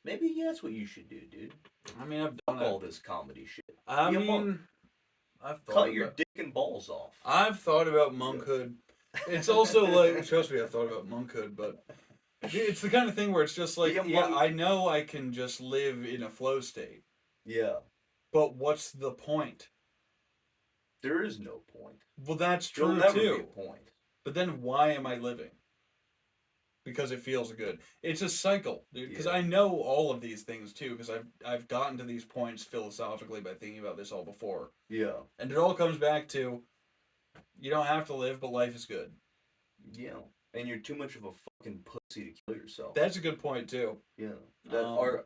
Maybe that's what you should do, dude. I mean, I've done Fuck it. all this comedy shit. I Be a monk. mean, I've thought Cut your about. dick and balls off. I've thought about Yeah. monkhood. It's also like, trust me, I've thought about monkhood, but it's the kind of thing where it's just like, Be a yeah, monk. I know I can just live in a flow state, Yeah. but what's the point? There is no point. Well, that's There'll true never too. be a point. But then why am I living? Because it feels good. It's a cycle, dude. Because Yeah. I know all of these things too. Because I've gotten to these points philosophically by thinking about this all before, Yeah. and it all comes back to you don't have to live, but life is good. Yeah. And you're too much of a fucking pussy to kill yourself. That's a good point too. Yeah.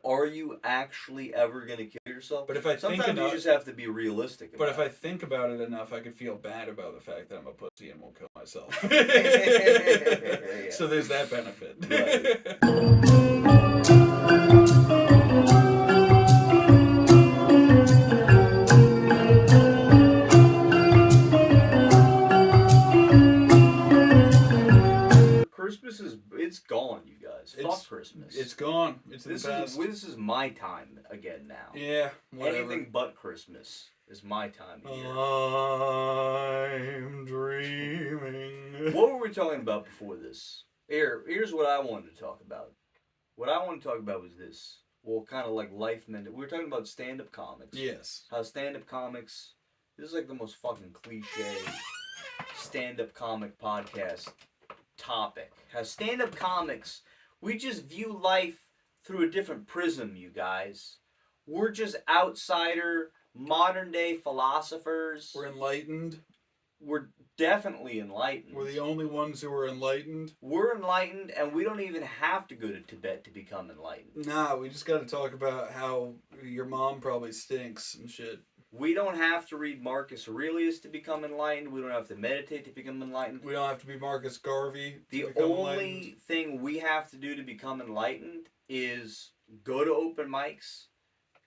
Are you actually ever gonna kill yourself? But if I think sometimes enough, you just have to be realistic. but About if I think about it enough, I could feel bad about the fact that I'm a pussy and won't kill myself. Yeah. So there's that benefit. Right. Christmas it's gone, you guys. Fuck Christmas. It's gone. It's in this the past. This is my time again now. Yeah, whatever. Anything but Christmas is my time of year. I'm dreaming. What were we talking about before this? Here's what I wanted to talk about. What I want to talk about was this. Well, kind of like life meant. We were talking about stand-up comics. Yes. How stand-up comics. This is like the most fucking cliche stand-up comic podcast topic. How stand-up comics, we just view life through a different prism, you guys. We're just outsider, modern-day philosophers. We're enlightened. We're definitely enlightened. We're the only ones who are enlightened. We're enlightened, and we don't even have to go to Tibet to become enlightened. Nah, we just got to talk about how your mom probably stinks and shit. We don't have to read Marcus Aurelius to become enlightened. We don't have to meditate to become enlightened. We don't have to be Marcus Garvey. The only thing we have to do to become enlightened is go to open mics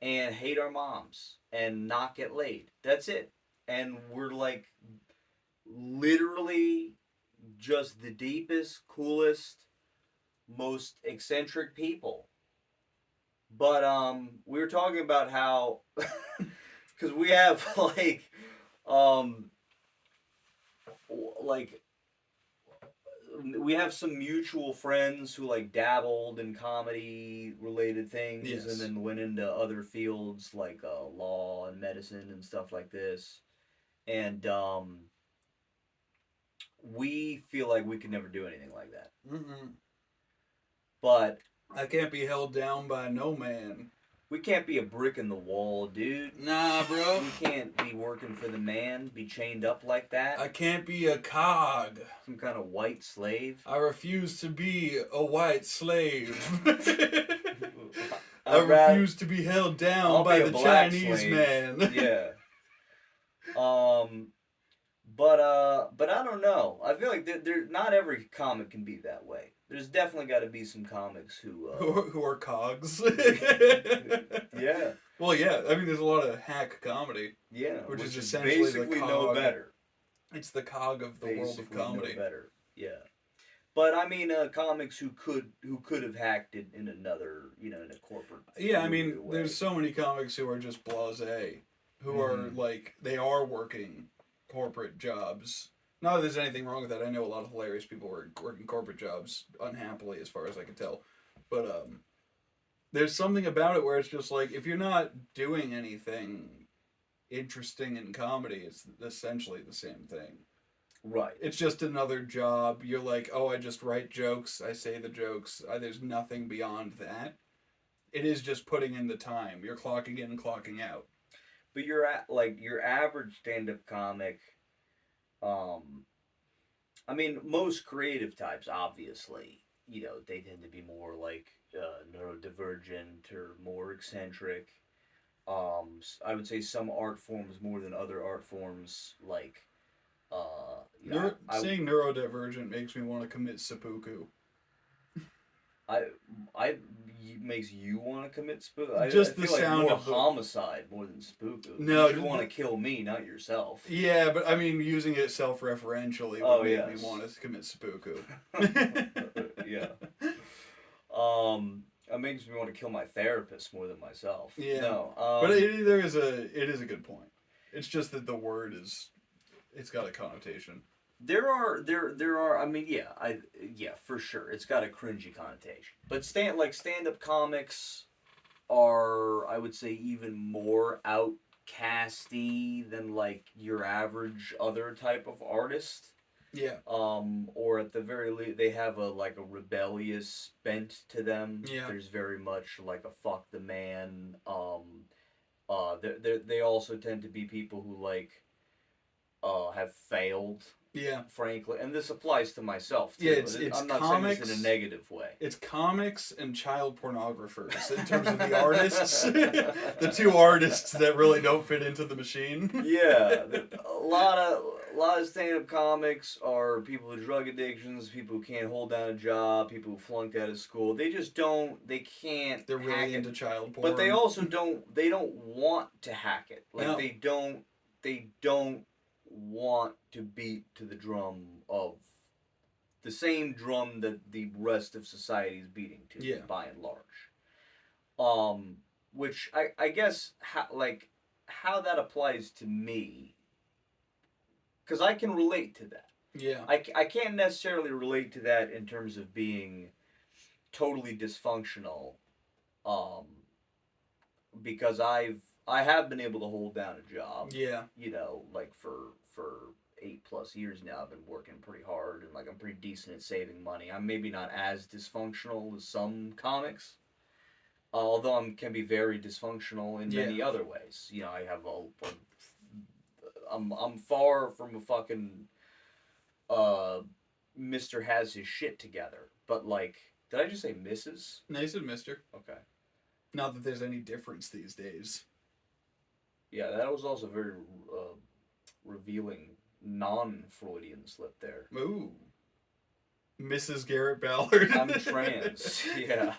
and hate our moms and not get laid. That's it. And we're like literally just the deepest, coolest, most eccentric people. But we were talking about how because we have we have some mutual friends who like dabbled in comedy related things. Yes. And then went into other fields like law and medicine and stuff like this. And we feel like we could never do anything like that. Mm-mm. But I can't be held down by no man. we can't be a brick in the wall, dude. Nah, bro. We can't be working for the man, be chained up like that. I can't be a cog. Some kind of white slave. I refuse to be a white slave. I I'd rather- refuse to be held down I'll by be a the black Chinese slave. man. Yeah. But I don't know. I feel like there not every comic can be that way. There's definitely got to be some comics who who are cogs. yeah. Well, yeah. I mean, there's a lot of hack comedy. Yeah, Which is essentially the basically cog. no better. It's the cog of the world of Basically comedy. no better. Yeah. But I mean, comics who could have hacked it in another, in a corporate. Yeah, I mean, way. there's so many comics who are just blasé, who are like they are working corporate jobs. Not that there's anything wrong with that. I know a lot of hilarious people were working corporate jobs unhappily, as far as I can tell. But there's something about it where it's just like if you're not doing anything interesting in comedy, it's essentially the same thing. Right. It's just another job. You're like, oh, I just write jokes. I say the jokes. There's nothing beyond that. It is just putting in the time. You're clocking in and clocking out. But you're at your average stand-up comic. I mean, most creative types, obviously, they tend to be more like neurodivergent or more eccentric. I would say some art forms more than other art forms, like. Saying neurodivergent makes me want to commit seppuku. Makes you want to commit spook. Just I feel the like sound more of the homicide more than spook. No, you want to kill me, not yourself. Yeah, but I mean, using it self-referentially would make me want to commit seppuku. Yeah. That makes me want to kill my therapist more than myself. Yeah. No. But it is a good point. It's just that the word it's got a connotation. There are. I mean, yeah, for sure. It's got a cringy connotation. But stand-up comics are, I would say, even more outcasty than like your average other type of artist. Yeah. Or at the very least, they have a rebellious bent to them. Yeah. There's very much like a fuck the man. They also tend to be people who have failed. Yeah. Frankly, and this applies to myself too. Yeah, it's I'm not comics, saying this in a negative way. It's comics and child pornographers in terms of the artists. The two artists that really don't fit into the machine. Yeah, a lot of stand-up comics are people with drug addictions, people who can't hold down a job, people who flunked out of school. They just don't. They can't. They're really into child porn. But they also don't. They don't want to hack it. Like no. They don't. They don't want to beat to the drum of the same drum that the rest of society is beating to, yeah. by and large. Which I guess how that applies to me, because I can relate to that. Yeah. I can't necessarily relate to that in terms of being totally dysfunctional, because I have been able to hold down a job. Yeah. You know, like for 8+ years now, I've been working pretty hard and I'm pretty decent at saving money. I'm maybe not as dysfunctional as some comics, although I can be very dysfunctional in many other ways. You know, I have I'm far from a fucking Mr. has his shit together. But did I just say Mrs.? No, you said Mr. Okay. Not that there's any difference these days. Yeah, that was also very revealing non-Freudian slip there. Ooh. Mrs. Garrett Ballard. I'm trans. Yeah.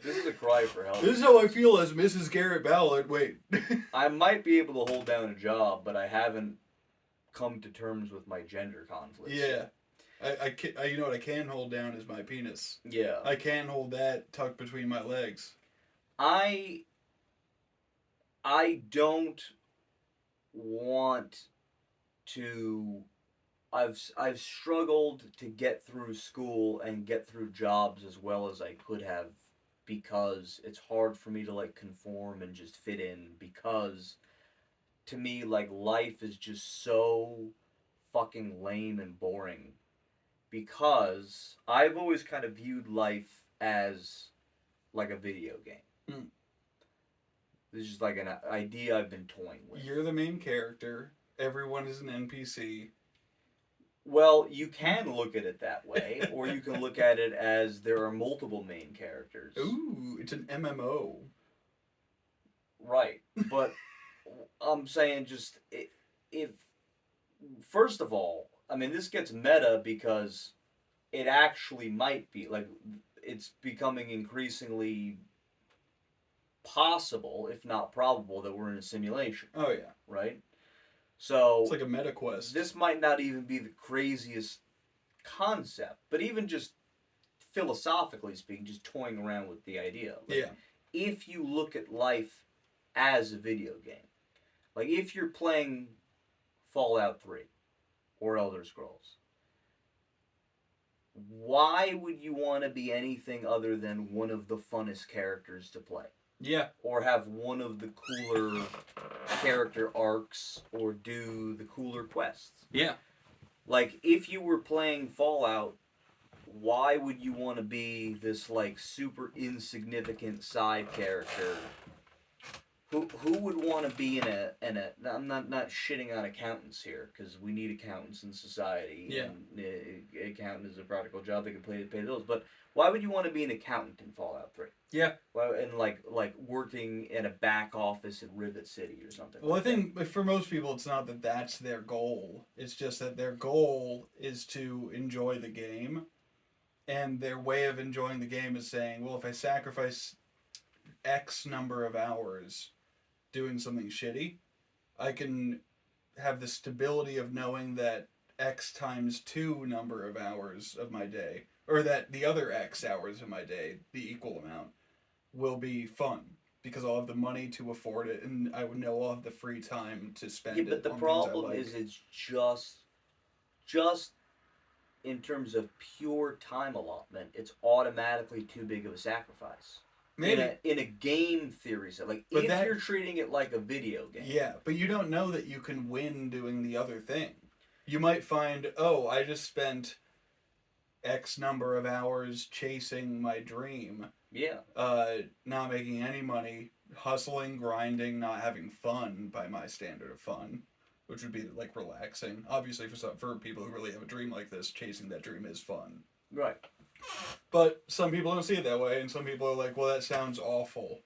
This is a cry for help. This is how I feel as Mrs. Garrett Ballard. Wait. I might be able to hold down a job, but I haven't come to terms with my gender conflicts. Yeah. I you know what I can hold down is my penis. Yeah. I can hold that tucked between my legs. I don't want to. I've struggled to get through school and get through jobs as well as I could have, because it's hard for me to conform and just fit in, because to me life is just so fucking lame and boring, because I've always kind of viewed life as a video game. Mm. This is an idea I've been toying with. You're the main character. Everyone is an NPC. Well, you can look at it that way, or you can look at it as there are multiple main characters. Ooh, it's an MMO. Right, but I'm saying just if first of all, I mean, this gets meta because it actually might be it's becoming increasingly possible, if not probable, that we're in a simulation. Oh yeah. Right? So it's like a meta quest. This might not even be the craziest concept, but even just philosophically speaking, just toying around with the idea. If you look at life as a video game, if you're playing Fallout 3 or Elder Scrolls, why would you want to be anything other than one of the funnest characters to play? Yeah. Or have one of the cooler character arcs, or do the cooler quests. Yeah. If you were playing Fallout, why would you want to be this super insignificant side character? Who would want to be in a I'm not shitting on accountants here, because we need accountants in society. Yeah. And accountant is a practical job they can pay the bills. But why would you want to be an accountant in Fallout 3? Yeah. Well, and working in a back office in Rivet City or something. Well, I think for most people, it's not that that's their goal. It's just that their goal is to enjoy the game, and their way of enjoying the game is saying, well, if I sacrifice X number of hours doing something shitty, I can have the stability of knowing that X times 2 number of hours of my day, or that the other X hours of my day, the equal amount, will be fun because I'll have the money to afford it, and I would know I'll have the free time to spend Yeah, it but the on things I problem like. is it's just in terms of pure time allotment, it's automatically too big of a sacrifice. Maybe, In a game theory, so like but if that you're treating it like a video game. yeah, but you don't know that you can win doing the other thing. You might find, oh, I just spent X number of hours chasing my dream, Yeah. not making any money, hustling, grinding, not having fun by my standard of fun, which would be like relaxing. Obviously, for people who really have a dream like this, chasing that dream is fun. Right. But some people don't see it that way, and some people are like, well, that sounds awful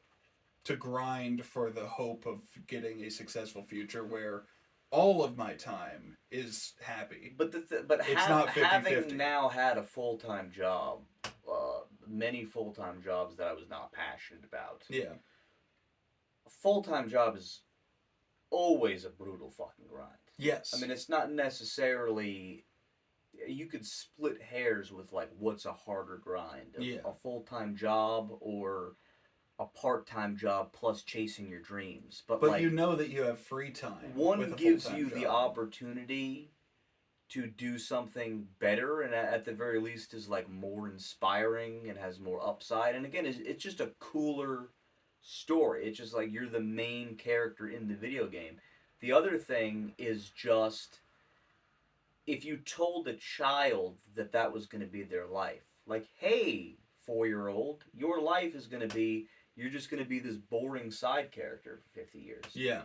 to grind for the hope of getting a successful future where all of my time is happy. But It's not 50-50. having now had a full-time job, many full-time jobs that I was not passionate about. Yeah. A full-time job is always a brutal fucking grind. Yes. I mean, it's not necessarily. You could split hairs with like what's a harder grind, Yeah. a full-time job or a part-time job plus chasing your dreams. But like, you know that you have free time. one with a gives full-time you the job. opportunity to do something better, and at the very least is like more inspiring and has more upside. And again, it's just a cooler story. It's just like you're the main character in the video game. The other thing is just if you told a child that that was going to be their life, like, hey, 4-year-old, your life is going to be, you're just going to be this boring side character for 50 years. Yeah.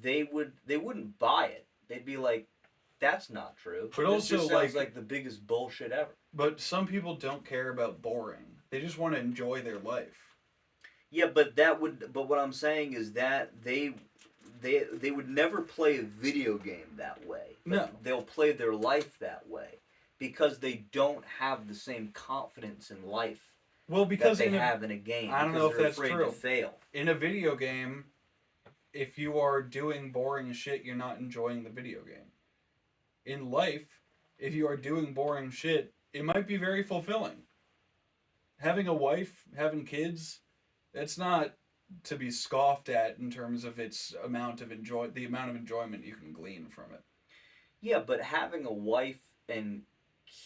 They wouldn't buy it. They'd be like, that's not true. But this also, just sounds like the biggest bullshit ever. But some people don't care about boring. They just want to enjoy their life. Yeah, but what I'm saying is that they would never play a video game that way. No. They'll play their life that way because they don't have the same confidence in life Well, because that they have in a game. I don't know if that's afraid true. To fail. In a video game, if you are doing boring shit, you're not enjoying the video game. In life, if you are doing boring shit, it might be very fulfilling. Having a wife, having kids, that's not to be scoffed at in terms of its the amount of enjoyment you can glean from it. Yeah, but having a wife and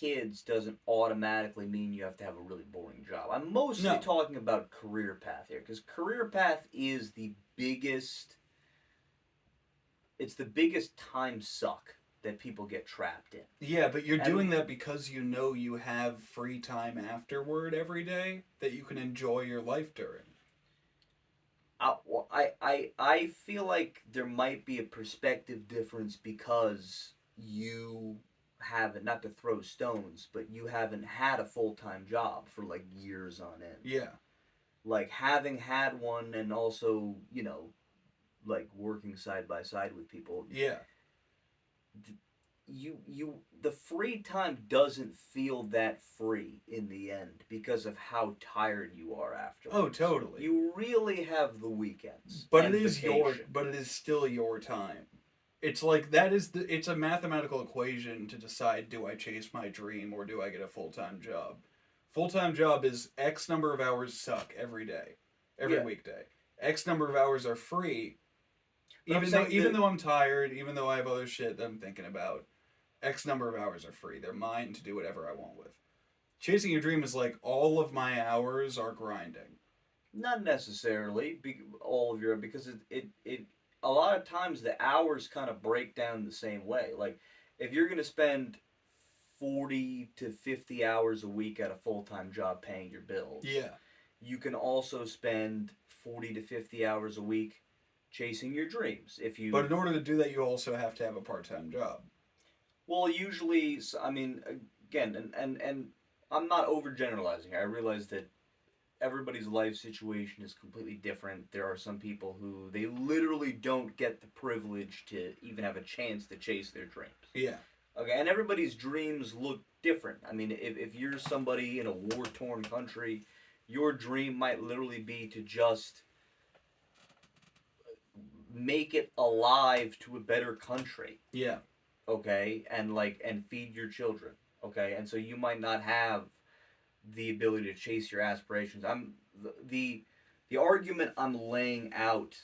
kids doesn't automatically mean you have to have a really boring job. I'm mostly talking about career path here, because career path is the biggest. It's the biggest time suck that people get trapped in. Yeah, but you're doing that because you know you have free time afterward every day that you can enjoy your life during. I feel like there might be a perspective difference because you haven't, not to throw stones, but you haven't had a full-time job for like years on end. Yeah. Like having had one and also, like working side by side with people. Yeah. The free time doesn't feel that free in the end because of how tired you are afterwards. Oh, totally. You really have the weekends. But it is still your time. It's like it's a mathematical equation to decide, do I chase my dream or do I get a full-time job? Full-time job is X number of hours suck every day, every weekday. X number of hours are free. Even though I'm tired, even though I have other shit that I'm thinking about, X number of hours are free. They're mine to do whatever I want with. Chasing your dream is like all of my hours are grinding. Not necessarily all of your, because it a lot of times the hours kind of break down the same way. Like if you're going to spend 40 to 50 hours a week at a full-time job paying your bills. Yeah. You can also spend 40 to 50 hours a week chasing your dreams. But in order to do that, you also have to have a part-time job. Well, usually, I mean, again, and I'm not overgeneralizing. I realize that everybody's life situation is completely different. There are some people who they literally don't get the privilege to even have a chance to chase their dreams. Yeah. Okay, and everybody's dreams look different. I mean, if you're somebody in a war-torn country, your dream might literally be to just make it alive to a better country. Yeah. Okay, and feed your children. Okay, and so you might not have the ability to chase your aspirations. The argument I'm laying out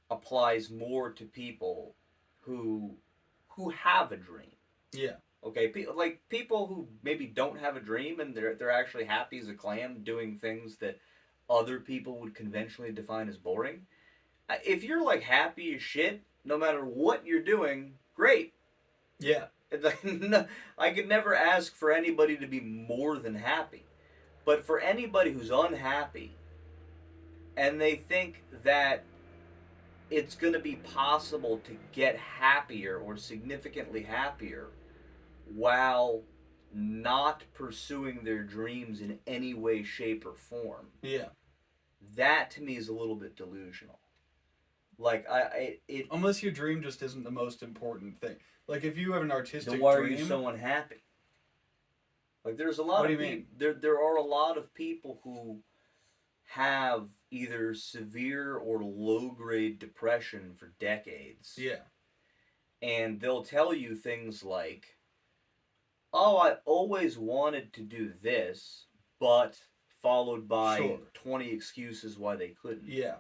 applies more to people who have a dream. Yeah. Okay, like people who maybe don't have a dream and they're actually happy as a clam doing things that other people would conventionally define as boring. If you're like happy as shit, no matter what you're doing, great. Yeah. I could never ask for anybody to be more than happy. But for anybody who's unhappy and they think that it's going to be possible to get happier or significantly happier while not pursuing their dreams in any way, shape, or form. Yeah. That to me is a little bit delusional. Like unless your dream just isn't the most important thing. Like if you have an artistic then why dream, are you so unhappy? Like there's a lot What of do you people. There are a lot of people who have either severe or low grade depression for decades. yeah, And they'll tell you things like, "Oh, I always wanted to do this," but followed by Sure. 20 excuses why they couldn't. yeah,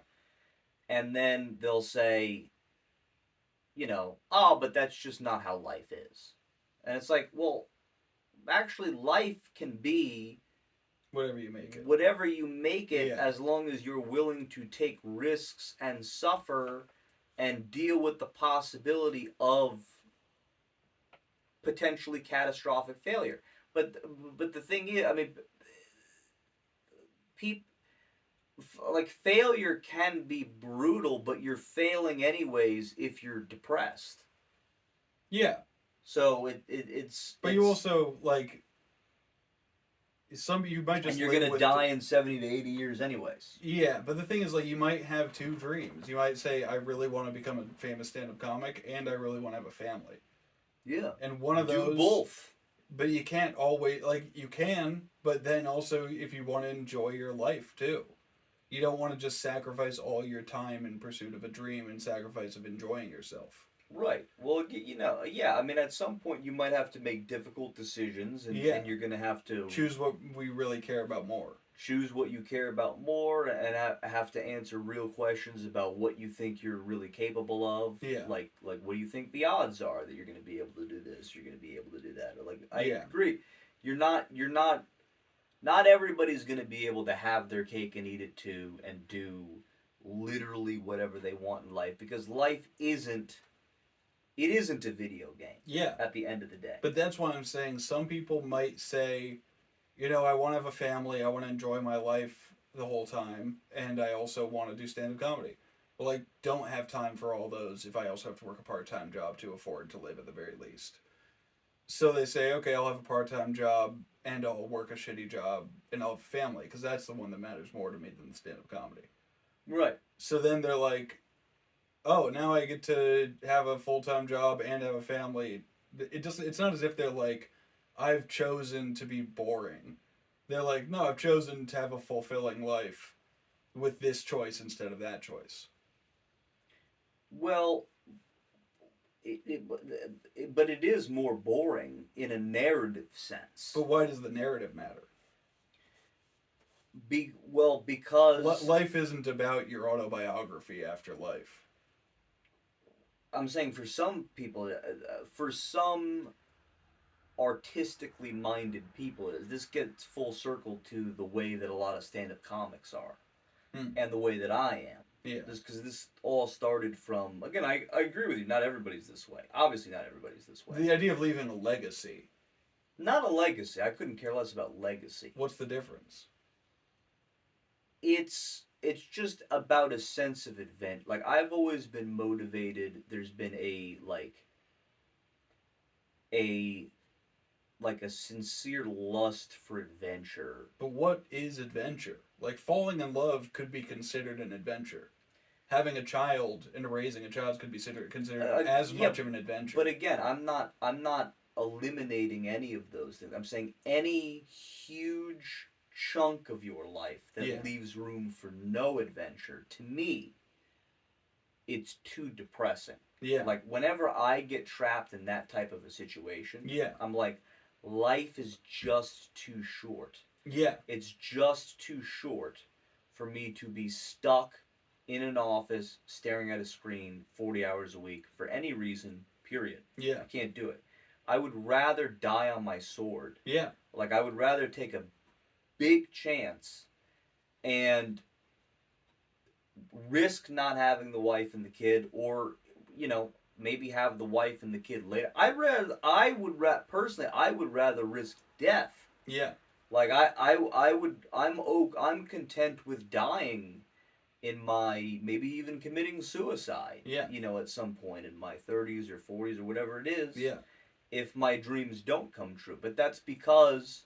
And then they'll say, "Oh, but that's just not how life is." And it's like, well, actually, life can be whatever you make it. whatever you make it, Yeah. as long as you're willing to take risks and suffer and deal with the possibility of potentially catastrophic failure. But the thing is, I mean, people, like, failure can be brutal, but you're failing anyways if you're depressed. Yeah, So it's. but you also like you might just and you're live gonna with die in 70 to 80 years anyways. Yeah, but the thing is, like, you might have two dreams. You might say, I really want to become a famous stand-up comic, and I really want to have a family. Yeah. And one of those... Do both. But you can't always... Like, you can, but then also if you want to enjoy your life, too. You don't want to just sacrifice all your time in pursuit of a dream and sacrifice of enjoying yourself. Right. Well, yeah, I mean, at some point you might have to make difficult decisions, and you're going to have to choose what we really care about more. Choose what you care about more, and have to answer real questions about what you think you're really capable of. Yeah. Like what do you think the odds are that you're going to be able to do this, you're going to be able to do that? Or I agree. Not everybody's going to be able to have their cake and eat it too and do literally whatever they want in life, because life isn't a video game. Yeah. At the end of the day. But that's why I'm saying some people might say, I want to have a family, I want to enjoy my life the whole time, and I also want to do stand-up comedy. Well, I don't have time for all those if I also have to work a part-time job to afford to live at the very least. So they say, okay, I'll have a part-time job, and I'll work a shitty job, and I'll have a family, because that's the one that matters more to me than the stand-up comedy. Right. So then they're like, oh, now I get to have a full-time job and have a family. It's not as if they're like, I've chosen to be boring. They're like, no, I've chosen to have a fulfilling life with this choice instead of that choice. Well, but it is more boring in a narrative sense. But why does the narrative matter? Because life isn't about your autobiography after life. I'm saying for some people, for some artistically minded people, this gets full circle to the way that a lot of stand-up comics are, and the way that I am. Yeah. Because this all started from, again, I agree with you, not everybody's this way. Obviously not everybody's this way. The idea of leaving a legacy. Not a legacy. I couldn't care less about legacy. What's the difference? It's just about a sense of adventure. Like, I've always been motivated. There's been a sincere lust for adventure. But what is adventure? Like, falling in love could be considered an adventure. Having a child and raising a child could be considered as much of an adventure. But again, I'm not eliminating any of those things. I'm saying any huge chunk of your life that leaves room for no adventure, to me, it's too depressing. Yeah. Like, whenever I get trapped in that type of a situation, I'm like, life is just too short. Yeah. It's just too short for me to be stuck in an office staring at a screen 40 hours a week for any reason, period. Yeah. I can't do it. I would rather die on my sword. Yeah. Like, I would rather take a big chance and risk not having the wife and the kid, or, you know, maybe have the wife and the kid later. Personally, I would rather risk death. Yeah. Like, I'm content with dying in my, maybe even committing suicide. Yeah. You know, at some point in my 30s or 40s or whatever it is. Yeah. If my dreams don't come true. But that's because,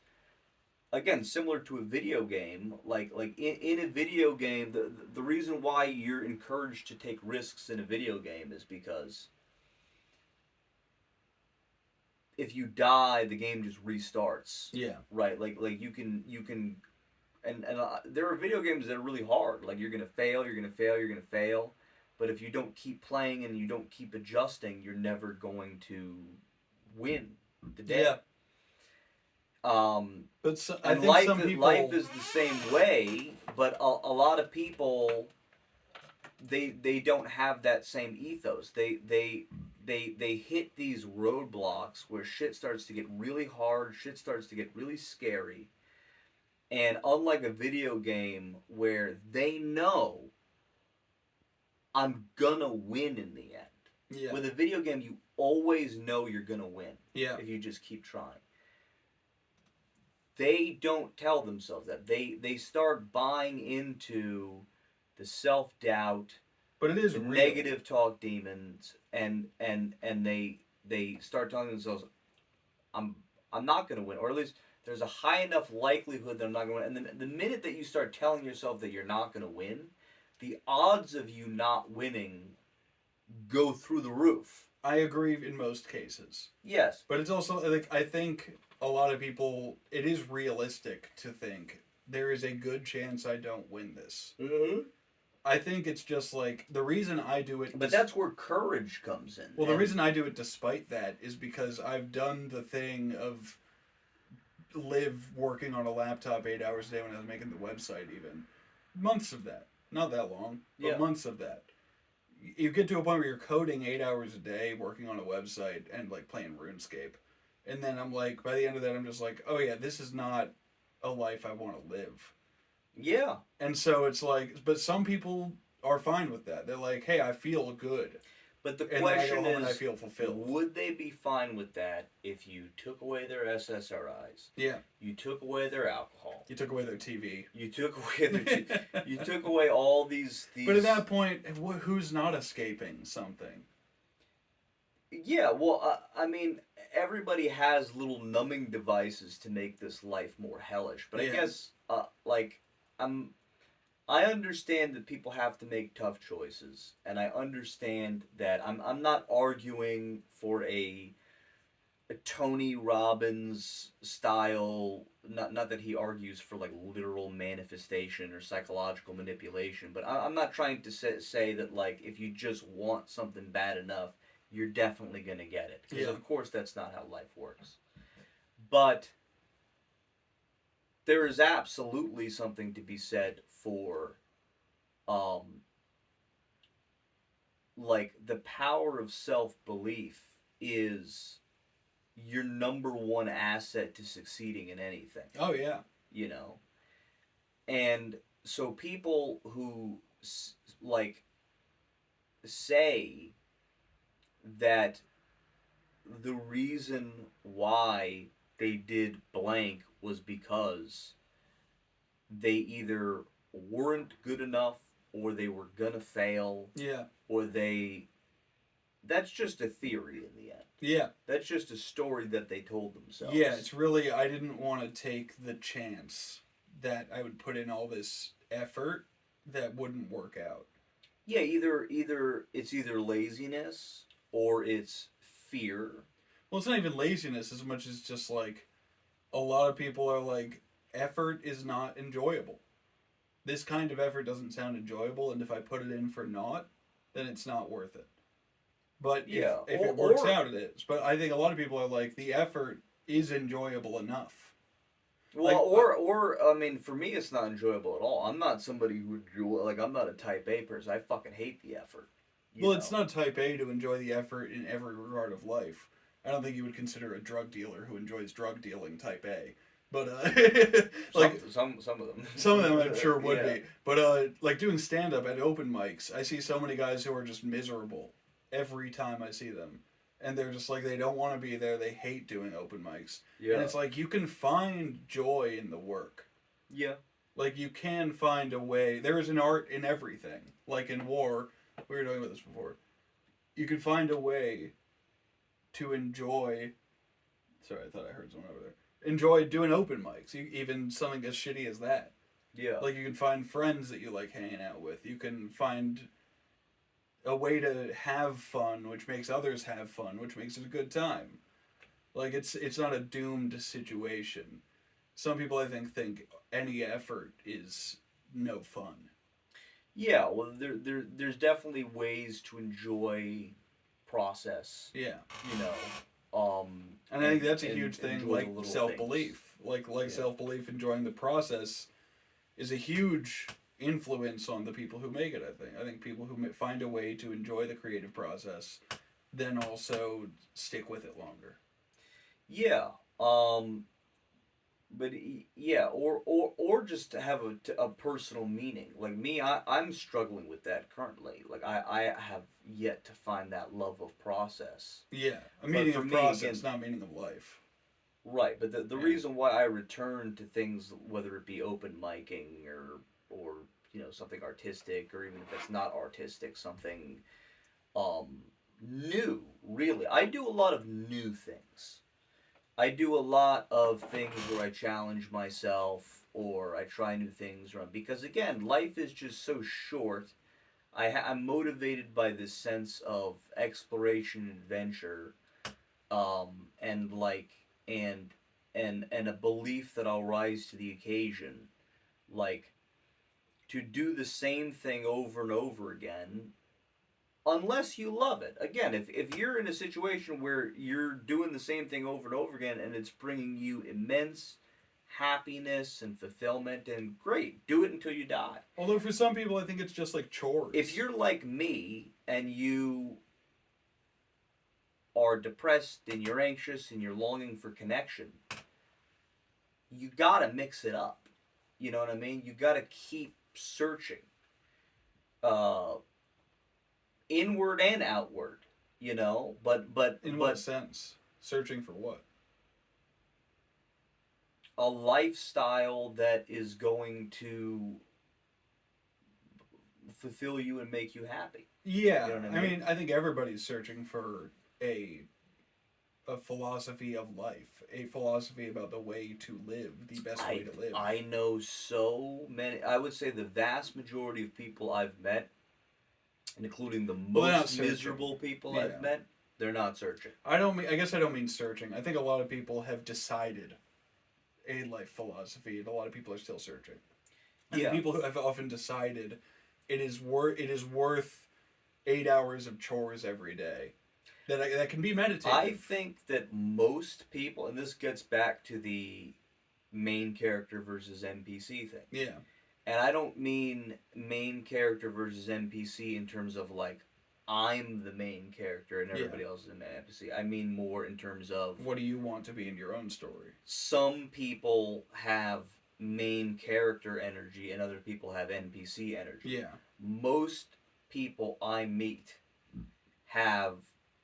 again, similar to a video game, like in a video game, the reason why you're encouraged to take risks in a video game is because if you die, the game just restarts. Yeah. Right? Like you can and there are video games that are really hard. Like, you're gonna fail, you're gonna fail, you're gonna fail. But if you don't keep playing and you don't keep adjusting, you're never going to win the day. Yeah. But I think some people... life is the same way, but a lot of people, they don't have that same ethos. They hit these roadblocks where shit starts to get really hard, shit starts to get really scary. And unlike a video game where they know I'm gonna win in the end. Yeah. With a video game, you always know you're gonna win. Yeah. If you just keep trying. They don't tell themselves that. They start buying into the self-doubt, but it is the real. negative talk demons, and they start telling themselves, I'm not gonna win, or at least there's a high enough likelihood that I'm not gonna win. And the minute that you start telling yourself that you're not gonna win, the odds of you not winning go through the roof. I agree in most cases. Yes. But it's also, like, I think a lot of people, it is realistic to think there is a good chance I don't win this. Mm-hmm. I think it's just like, the reason I do it... But that's where courage comes in. Well, the reason I do it despite that is because I've done the thing of live working on a laptop 8 hours a day when I was making the website even. Months of that. Not that long, but months of that. You get to a point where you're coding 8 hours a day, working on a website, and, like, playing RuneScape. And then I'm like, by the end of that, I'm just like, oh yeah, this is not a life I want to live. Yeah. And so it's like, but some people are fine with that. They're like, hey, I feel good. But the question is, I feel fulfilled. Would they be fine with that if you took away their SSRIs? Yeah. You took away their alcohol. You took away their TV. You took away their you took away all these. But at that point, who's not escaping something? Yeah, well, I mean, everybody has little numbing devices to make this life more hellish. But I guess, I understand that people have to make tough choices, and I understand that I'm not arguing for a Tony Robbins style. Not that he argues for, like, literal manifestation or psychological manipulation, but I'm not trying to say that, like, if you just want something bad enough, you're definitely gonna get it. Because of course that's not how life works. But there is absolutely something to be said for, like, the power of self-belief is your number one asset to succeeding in anything. Oh, yeah. You know? And so people who, like, say that the reason why they did blank was because they either weren't good enough or they were gonna fail. Yeah. Or that's just a theory in the end. Yeah. That's just a story that they told themselves. Yeah, it's really, I didn't want to take the chance that I would put in all this effort that wouldn't work out. Yeah, it's either laziness or it's fear. Well, it's not even laziness as much as just, like, a lot of people are like, effort is not enjoyable. This kind of effort doesn't sound enjoyable, and if I put it in for naught, then it's not worth it. But if it works out, it is. But I think a lot of people are like, the effort is enjoyable enough. Well, or I mean, for me, it's not enjoyable at all. I'm not somebody who like. I'm not a type A person. I fucking hate the effort. You Well, know. it's not type A to enjoy the effort in every regard of life. I don't think you would consider a drug dealer who enjoys drug dealing type A. But like Some of them. some of them I'm sure would Yeah. be. But like doing stand up at open mics, I see so many guys who are just miserable every time I see them. And they're just like they don't want to be there. They hate doing open mics. And Yeah. it's like you can find joy in the work. Yeah. Like you can find a way. There is an art in everything. Like in war, we were talking about this before. You can find a way to enjoy. Sorry, I thought I heard someone over there. Enjoy doing open mics, even something as shitty as that. Yeah. Like you can find friends that you like hanging out with. You can find a way to have fun, which makes others have fun, which makes it a good time. Like it's not a doomed situation. Some people I think any effort is no fun. Yeah. Well, there's definitely ways to enjoy process. Yeah. You know. And I think that's a huge thing, enjoy the like little self-belief. Like Yeah. self-belief, enjoying the process is a huge influence on the people who make it, I think people who find a way to enjoy the creative process then also stick with it longer. Yeah. But yeah, or just to have a personal meaning. Like me, I'm struggling with that currently. Like I have yet to find that love of process. Yeah, a But meaning for of me, process, again, not meaning of life. right. But the Yeah. reason why I return to things, whether it be open micing or something artistic, or even if it's not artistic, something um new. Really, I do a lot of new things. I do a lot of things where I challenge myself or I try new things because again, life is just so short. I'm motivated by this sense of exploration and adventure, and like and and a belief that I'll rise to the occasion, like to do the same thing over and over again unless you love it. Again, if you're in a situation where you're doing the same thing over and over again and it's bringing you immense happiness and fulfillment, and great, do it until you die. Although for some people I think it's just like chores. If you're like me and you are depressed and you're anxious and you're longing for connection, you gotta mix it up. You know what I mean? You gotta keep searching. Uh, Inward and outward, in what but sense? Searching for what? a lifestyle that is going to fulfill you and make you happy. Yeah, You know what I I mean I think everybody's searching for a a philosophy of life, a philosophy about the way to live, the best way to live. I know so many. I would say the vast majority of people I've met, including the most miserable people I've met, they're not searching. I guess I don't mean searching. I think a lot of people have decided a life philosophy, and a lot of people are still searching. And the people who have often decided it is worth 8 hours of chores every day. That can be meditative. I think that most people, and this gets back to the main character versus NPC thing. Yeah. And I don't mean main character versus NPC in terms of like I'm the main character and everybody else is an NPC. I mean more in terms of what do you want to be in your own story? Some people have main character energy and other people have NPC energy. Yeah. Most people I meet have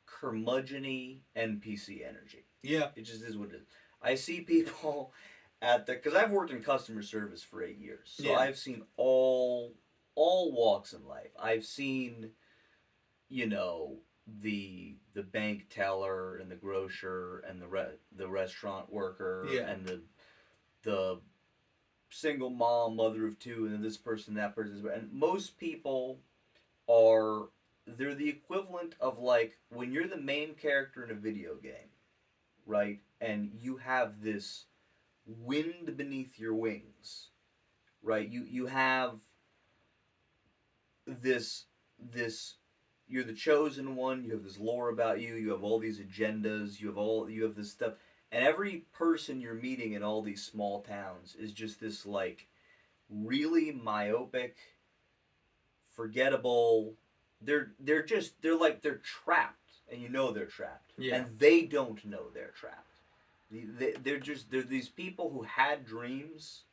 curmudgeon-y NPC energy. Yeah. It just is what it is. I see people because I've worked in customer service for 8 years, so I've seen all walks in life. I've seen, the bank teller and the grocer and the restaurant worker and the single mom, mother of two, and then this person, that person, and most people they're the equivalent of like when you're the main character in a video game, right? And you have this wind beneath your wings, right? You have this you're the chosen one. You have this lore about you. You have all these agendas. You have this stuff, And every person you're meeting in all these small towns is just this, like, really myopic, forgettable. They're trapped, and you know they're trapped, Yeah. and they don't know they're trapped. They're these people who had dreams,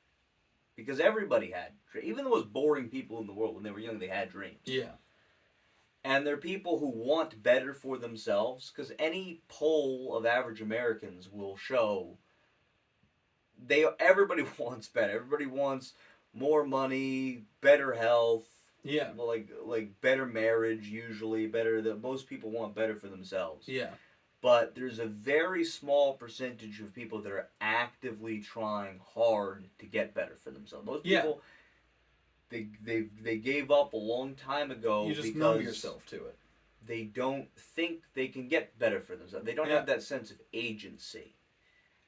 because everybody had, even the most boring people in the world when they were young, they had dreams. Yeah. And they're people who want better for themselves, because any poll of average Americans will show everybody wants better. Everybody wants more money, better health. Yeah. Like better marriage, usually better. That most people want better for themselves. Yeah. But there's a very small percentage of people that are actively trying hard to get better for themselves. Most people, they gave up a long time ago. You just because numb yourself to it. They don't think they can get better for themselves. They don't have that sense of agency.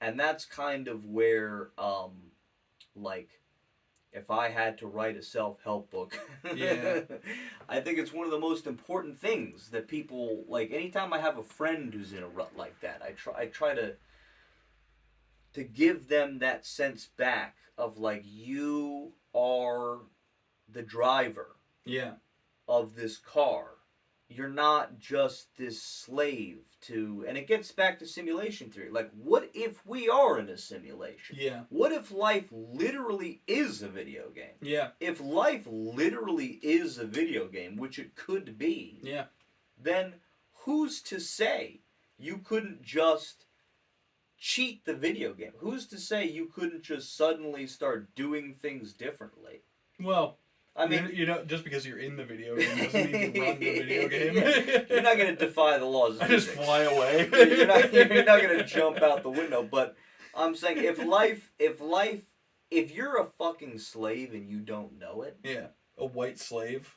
And that's kind of where, like, if I had to write a self-help book, I think it's one of the most important things that people, like, anytime I have a friend who's in a rut like that, I try to give them that sense back of, like, you are the driver of this car. You're not just this slave to, and it gets back to simulation theory. Like, what if we are in a simulation? Yeah. What if life literally is a video game? Yeah. If life literally is a video game, which it could be, then who's to say you couldn't just cheat the video game? Who's to say you couldn't just suddenly start doing things differently? Well, I mean, you know, just because you're in the video game doesn't mean you run the video game. You're not going to defy the laws of physics. physics. Just fly away. you're not going to jump out the window. But I'm saying, if you're a fucking slave and you don't know it. Yeah, a white slave.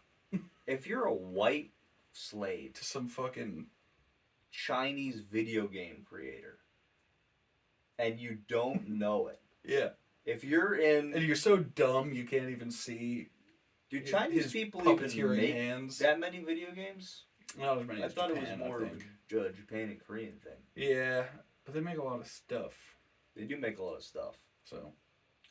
If you're a white slave to some fucking Chinese video game creator and you don't know it. Yeah. If you're in... And you're so dumb you can't even see... Do Chinese people even make that many video games? Not as many as Japan, I thought it was more of a Japan and Korean thing. Yeah, but they make a lot of stuff. They do make a lot of stuff. So,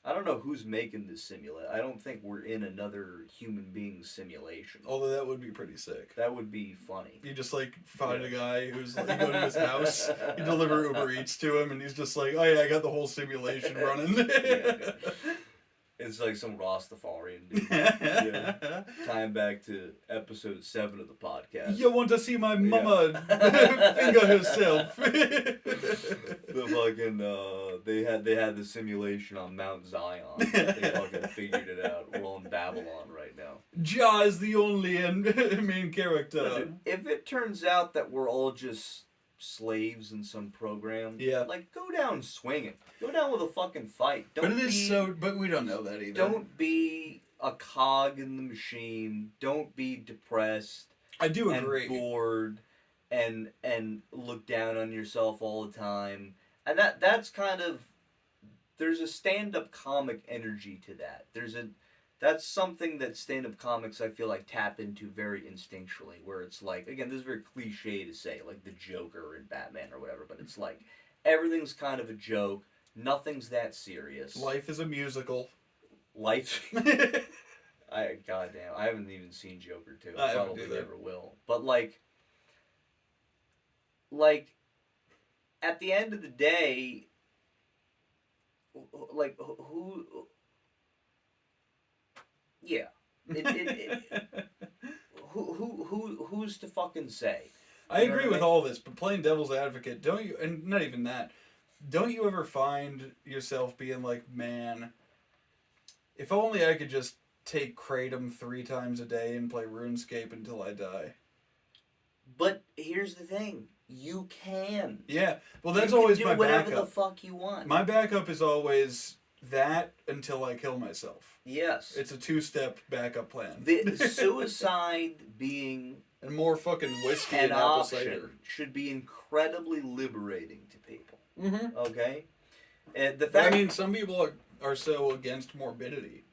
I don't know who's making this simulation. I don't think we're in another human being simulation. Although that would be pretty sick. That would be funny. You just like find a guy who's like, you go to his house, you deliver Uber Eats to him, and he's just like, oh yeah, I got the whole simulation running. It's like some Rastafarian dude. Tying back to episode 7 of the podcast. You want to see my mama finger herself? The fucking they had the simulation on Mount Zion. They fucking figured it out. We're on Babylon right now. Ja is the only main character. If it turns out that we're all just slaves in some program, like, go down swinging. Go down with a fucking fight. But we don't know that either. Don't be a cog in the machine. Don't be depressed. I do agree. And bored and look down on yourself all the time. And that's kind of, there's a stand-up comic energy to that. That's something that stand-up comics, I feel like, tap into very instinctually, where it's like, again, this is very cliche to say, like the Joker in Batman or whatever, but it's like, everything's kind of a joke, nothing's that serious. Life is a musical. Goddamn, I haven't even seen Joker 2. I probably never will. But like, at the end of the day, like, yeah. Who's to fucking say? I agree with all this, but playing devil's advocate, don't you, and not even that, don't you ever find yourself being like, man, if only I could just take Kratom 3 times a day and play RuneScape until I die? But here's the thing. You can. Yeah. Well, that's always my backup. You can do whatever the fuck you want. My backup is always that until I kill myself. Yes. It's a 2-step backup plan. The suicide being... And more fucking whiskey and apple cider. Should be incredibly liberating to people. Mm-hmm. Okay? And the fact... I mean, some people are so against morbidity.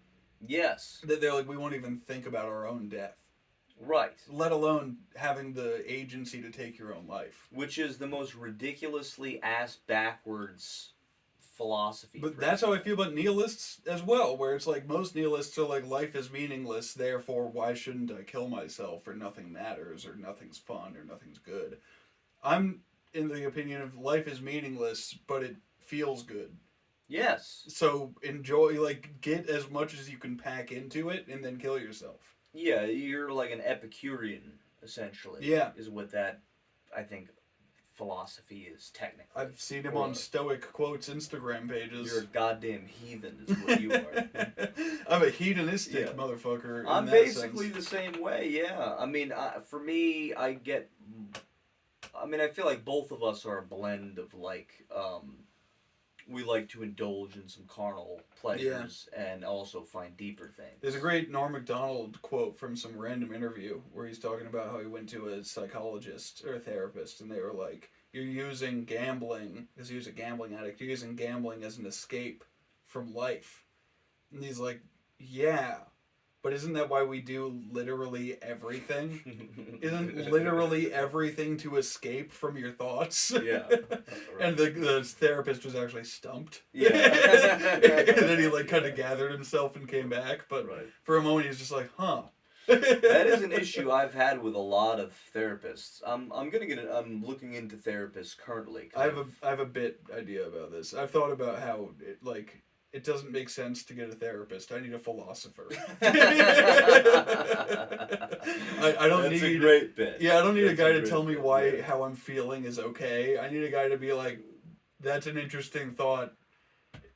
Yes. That they're like, we won't even think about our own death. Right. Let alone having the agency to take your own life. Which is the most ridiculously ass-backwards philosophy. But that's how I feel about nihilists as well, where it's like most nihilists are like, life is meaningless, therefore why shouldn't I kill myself, or nothing matters, or nothing's fun, or nothing's good. I'm in the opinion of life is meaningless, but it feels good. Yes. So enjoy, like, get as much as you can pack into it, and then kill yourself. Yeah, you're like an Epicurean, essentially. Yeah. Is what that, I think, philosophy is technically. I've seen him on Stoic Quotes Instagram pages. You're a goddamn heathen, is what you are. I'm a hedonistic motherfucker. I'm basically the same way, yeah. I mean, for me, I feel like both of us are a blend of, like, we like to indulge in some carnal pleasures and also find deeper things. There's a great Norm Macdonald quote from some random interview where he's talking about how he went to a psychologist or a therapist, and they were like, you're using gambling, because he was a gambling addict, you're using gambling as an escape from life. And he's like, yeah, but isn't that why we do literally everything? Isn't literally everything to escape from your thoughts? Yeah. Right. And the therapist was actually stumped. Yeah. And then he like kind of gathered himself and came back. But for a moment, he was just like, huh. That is an issue I've had with a lot of therapists. I'm looking into therapists currently. I have a bit idea about this. I've thought about how it doesn't make sense to get a therapist. I need a philosopher. I don't That's need a great bit. Yeah, I don't need That's a guy to tell me why yeah. how I'm feeling is okay. I need a guy to be like, that's an interesting thought.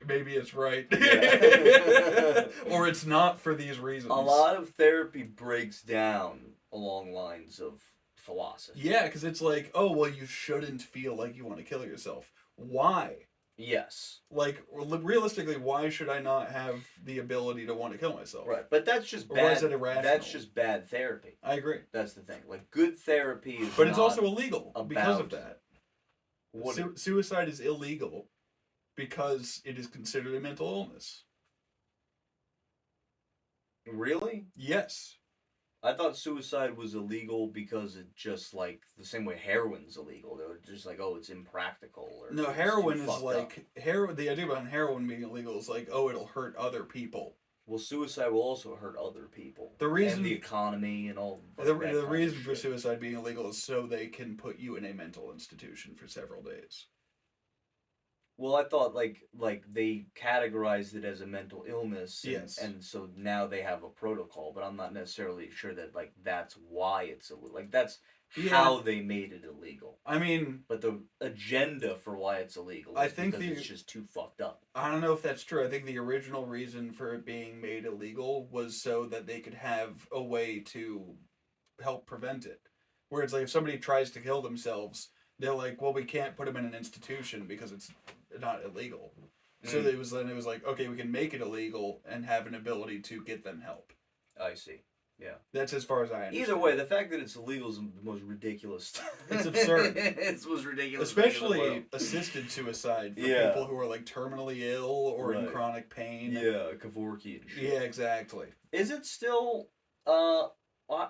Maybe it's right. Yeah. Or it's not for these reasons. A lot of therapy breaks down along lines of philosophy. Yeah, because it's like, oh, well, you shouldn't feel like you want to kill yourself. Why? Yes. Like, realistically, why should I not have the ability to want to kill myself? Right, but that's just Or bad. why is it irrational? That's just bad therapy. I agree. That's the thing. Like, good therapy is But it's also illegal because of about- that. Suicide is illegal because it is considered a mental illness. Really? Yes. I thought suicide was illegal because it just, like, the same way heroin's illegal. They were just like, oh, it's impractical. Or No, it's heroin too is fucked like up. the idea behind heroin being illegal is like, oh, it'll hurt other people. Well, suicide will also hurt other people. The reason and the economy and all. The reason for suicide being illegal is so they can put you in a mental institution for several days. Well, I thought like they categorized it as a mental illness, and, Yes. and so now they have a protocol. But I'm not necessarily sure that like that's why it's illegal. Like that's how they made it illegal. I mean, but the agenda for why it's illegal, I think because it's just too fucked up. I don't know if that's true. I think the original reason for it being made illegal was so that they could have a way to help prevent it. Where it's like if somebody tries to kill themselves, they're like, well, we can't put them in an institution because it's not illegal. So it was like, okay, we can make it illegal and have an ability to get them help. I see. Yeah. That's as far as I understand. Either way, the fact that it's illegal is the most ridiculous. It's absurd. It's the most ridiculous. Especially assisted suicide for people who are like terminally ill or in chronic pain. Yeah, Kevorkian shit. Yeah, exactly. Is it still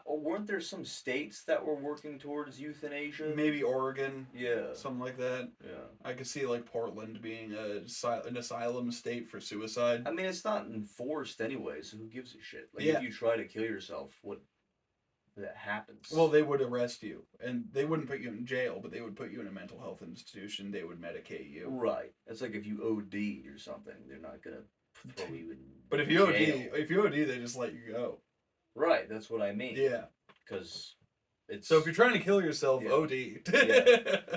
weren't there some states that were working towards euthanasia? Maybe Oregon. Yeah. Something like that. Yeah. I could see like Portland being an asylum state for suicide. I mean, it's not enforced anyway, so who gives a shit? Like, Yeah. if you try to kill yourself, what that happens? Well, they would arrest you, and they wouldn't put you in jail, but they would put you in a mental health institution. They would medicate you. Right. It's like if you OD or something, they're not gonna throw you in. But if you OD, they just let you go. Right. That's what I mean. Yeah. Because it's so if you're trying to kill yourself, OD. Yeah.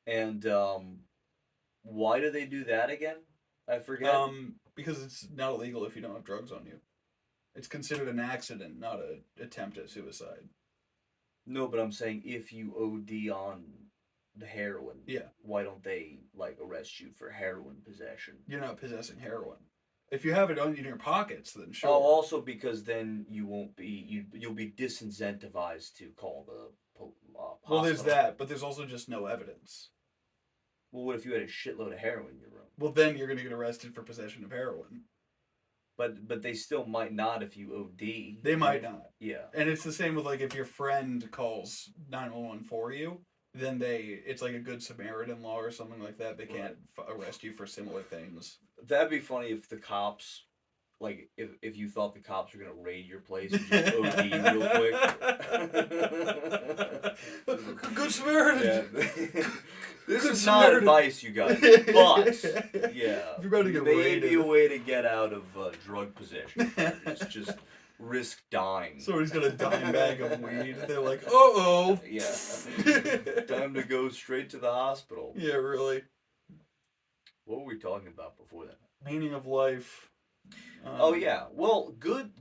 And why do they do that again? I forget. Because it's not illegal if you don't have drugs on you. It's considered an accident, not an attempt at suicide. No, but I'm saying if you OD on the heroin, why don't they like arrest you for heroin possession? You're not possessing heroin. If you have it in your pockets, then sure. Oh, also because then you'll be disincentivized to call the hospital. Well, there's that, but there's also just no evidence. Well, what if you had a shitload of heroin in your room? Well, then you're going to get arrested for possession of heroin. But they still might not if you OD. They might not. Yeah. And it's the same with like if your friend calls 911 for you, then it's like a good Samaritan law or something like that. They can't arrest you for similar things. That'd be funny if the cops, like, if you thought the cops were gonna raid your place and just OD real quick. Good Samaritan. Yeah. This Good is not Samaritan. advice, you guys, but yeah, If you're about to get maybe raided. a way to get out of drug possession. Just risk dying. Somebody's got a dime bag of weed. They're like, uh-oh. Yeah. Time to go straight to the hospital. Yeah, really. What were we talking about before that? Meaning of life. Oh yeah. Well, good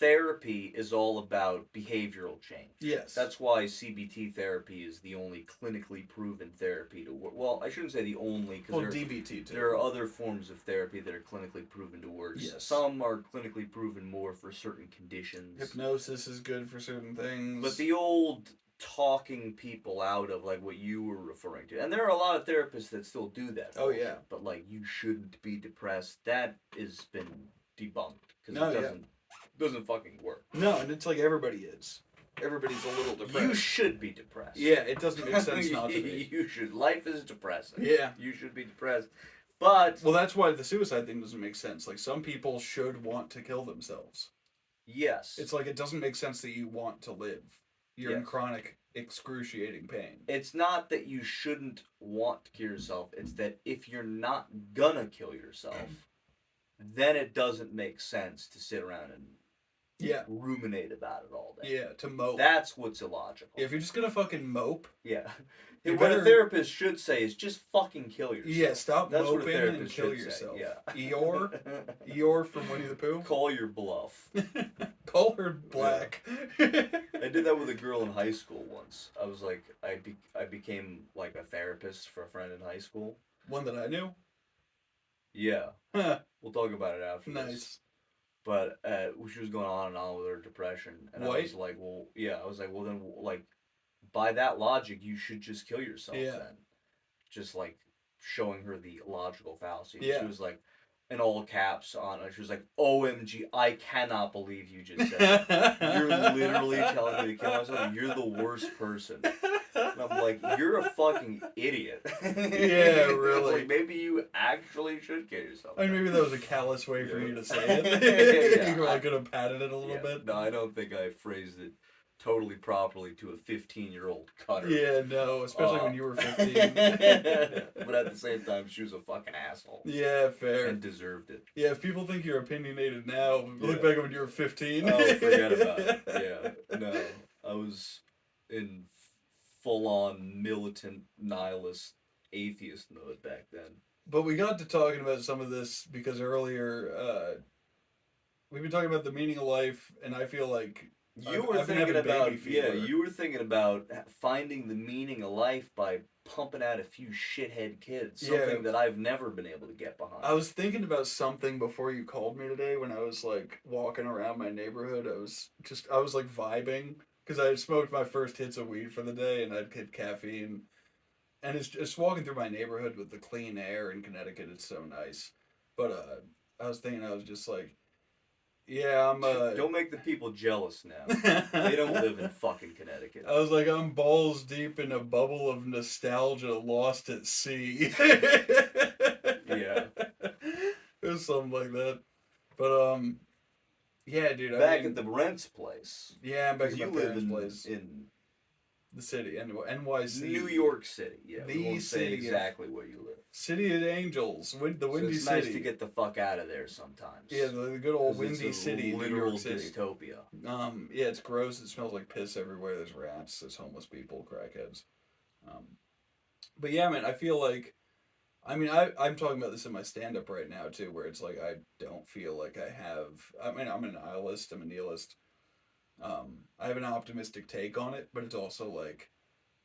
therapy is all about behavioral change. Yes. That's why CBT therapy is the only clinically proven therapy to work. Well, I shouldn't say the only, because DBT too. there are other forms of therapy that are clinically proven to work. Yes. Some are clinically proven more for certain conditions. Hypnosis is good for certain things. But the old talking people out of like what you were referring to, and there are a lot of therapists that still do that. Oh yeah. But like, you shouldn't be depressed. That has been debunked because it doesn't fucking work. No, and it's like everybody is. Everybody's a little depressed. You should be depressed. Yeah, it doesn't make sense not to be. You should. Life is depressing. Yeah. You should be depressed. But well, that's why the suicide thing doesn't make sense. Like, some people should want to kill themselves. yes, It's like, it doesn't make sense that you want to live. You're in Yes. chronic, excruciating pain. it's not that you shouldn't want to kill yourself. It's that if you're not gonna kill yourself, then it doesn't make sense to sit around and Yeah. ruminate about it all day. Yeah, to mope. That's what's illogical. If you're just gonna fucking mope, Yeah. You What better- a therapist should say is just fucking kill yourself. yeah, stop That's what a moping and therapist kill should say, yourself. yeah. Eeyore from Winnie the Pooh. Call your bluff. Call her black. I did that with a girl in high school once. I was like, I became like a therapist for a friend in high school. One that I knew. Yeah. Huh, We'll talk about it after this. nice. But she was going on and on with her depression, and I White? was like, well, yeah. I was like, well, then, like, by that logic, you should just kill yourself. Yeah. Then, just like showing her the logical fallacy. And Yeah. She was like, in all caps on it. She was like, "OMG, I cannot believe you just said that. You're literally telling me to kill myself. You're the worst person." And I'm like, "You're a fucking idiot." Yeah, really. Like, maybe you actually should kill yourself. I mean, maybe that was a callous way for Yeah. you to say it. Yeah. You could have padded it a little Yeah. bit. No, I don't think I phrased it totally properly to a 15-year-old cutter. Yeah, no, especially when you were 15. But at the same time, she was a fucking asshole. Yeah, fair. And deserved it. Yeah, if people think you're opinionated now, look Yeah. back when you were 15. Oh, forget about it. Yeah. No. I was in full-on militant, nihilist, atheist mode back then. But we got to talking about some of this because earlier, we've been talking about the meaning of life, and I feel like You I've were been thinking having about, baby fever. you were thinking about finding the meaning of life by pumping out a few shithead kids. Yeah. Something that I've never been able to get behind. I was thinking about something before you called me today when I was like walking around my neighborhood. I was like vibing because I had smoked my first hits of weed for the day and I'd hit caffeine. And it's just walking through my neighborhood with the clean air in Connecticut. It's so nice. But I was thinking, I was just like, yeah, I'm Don't make the people jealous now. They don't live in fucking Connecticut. I was like, I'm balls deep in a bubble of nostalgia lost at sea. Yeah. It was something like that. But, yeah, dude. Back at the Brent's place. Yeah, I'm back at You my live parents' in, place. in The city, NYC. New York City. Yeah, The we won't say city of- exactly where you live. City of Angels. The So Windy it's City. nice to get the fuck out of there sometimes. Yeah, the good old 'Cause it's Windy a City, New literal York City. dystopia. Yeah, it's gross. It smells like piss everywhere. There's rats. There's homeless people, crackheads. But yeah, man, I feel like, I mean, I'm talking about this in my stand-up right now, too, where it's like, I don't feel like I have, I mean, I'm a nihilist, I'm a nihilist. I have an optimistic take on it, but it's also like,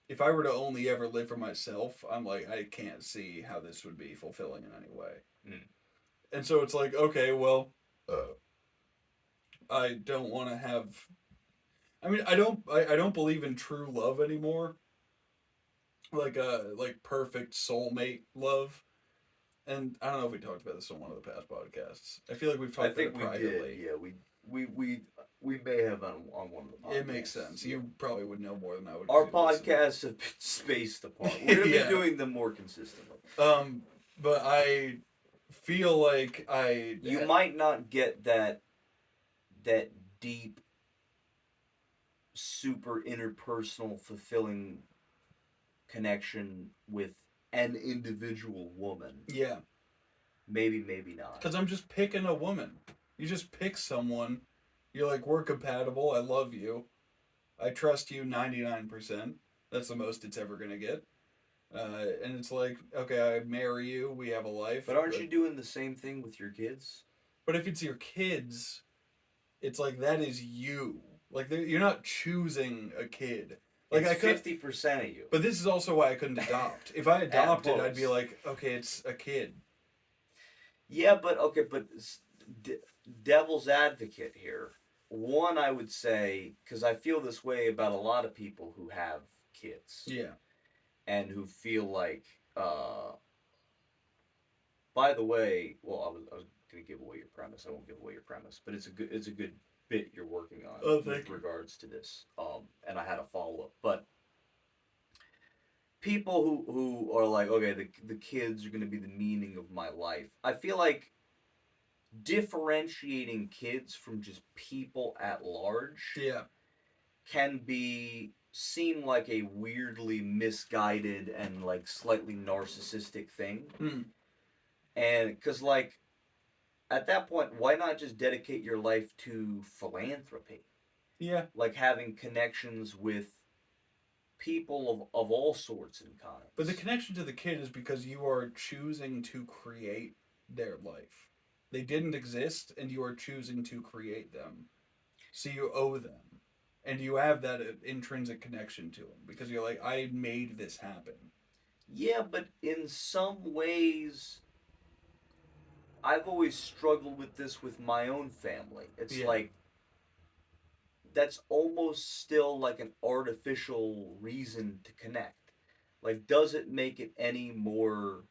if I were to only ever live for myself, I'm like, I can't see how this would be fulfilling in any way. Mm. And so it's like, okay, well, I don't want to have, I mean, I don't believe in true love anymore. Like perfect soulmate love. and I don't know if we talked about this on one of the past podcasts. I feel like we've talked about it privately. Yeah, we may have on one of the podcasts. It makes sense. You probably would know more than I would. Our podcasts have been spaced apart. We're gonna be doing them more consistently. But I feel like you might not get that deep, super interpersonal, fulfilling connection with an individual woman. Yeah. Maybe not. Because I'm just picking a woman. You just pick someone. You're like, we're compatible. I love you. I trust you 99%. That's the most it's ever going to get. And it's like, okay, I marry you. We have a life. But aren't you doing the same thing with your kids? But if it's your kids, it's like, that is you. Like, you're not choosing a kid. Like, it's 50% of you. But this is also why I couldn't adopt. If I adopted, I'd be like, okay, it's a kid. Yeah, but devil's advocate here. One, I would say, because I feel this way about a lot of people who have kids. Yeah. And who feel like, by the way, well, I was going to give away your premise. I won't give away your premise, but it's a good bit you're working on with regards to this. And I had a follow-up, but people who are like, okay, the kids are going to be the meaning of my life. I feel like differentiating kids from just people at large can seem like a weirdly misguided and like slightly narcissistic thing. And because like at that point, why not just dedicate your life to philanthropy? Yeah. Like having connections with people of all sorts and kinds. But the connection to the kid is because you are choosing to create their life. They didn't exist, and you are choosing to create them. So you owe them. And you have that intrinsic connection to them. Because you're like, I made this happen. Yeah, but in some ways, I've always struggled with this with my own family. It's like, that's almost still like an artificial reason to connect. Like, does it make it any more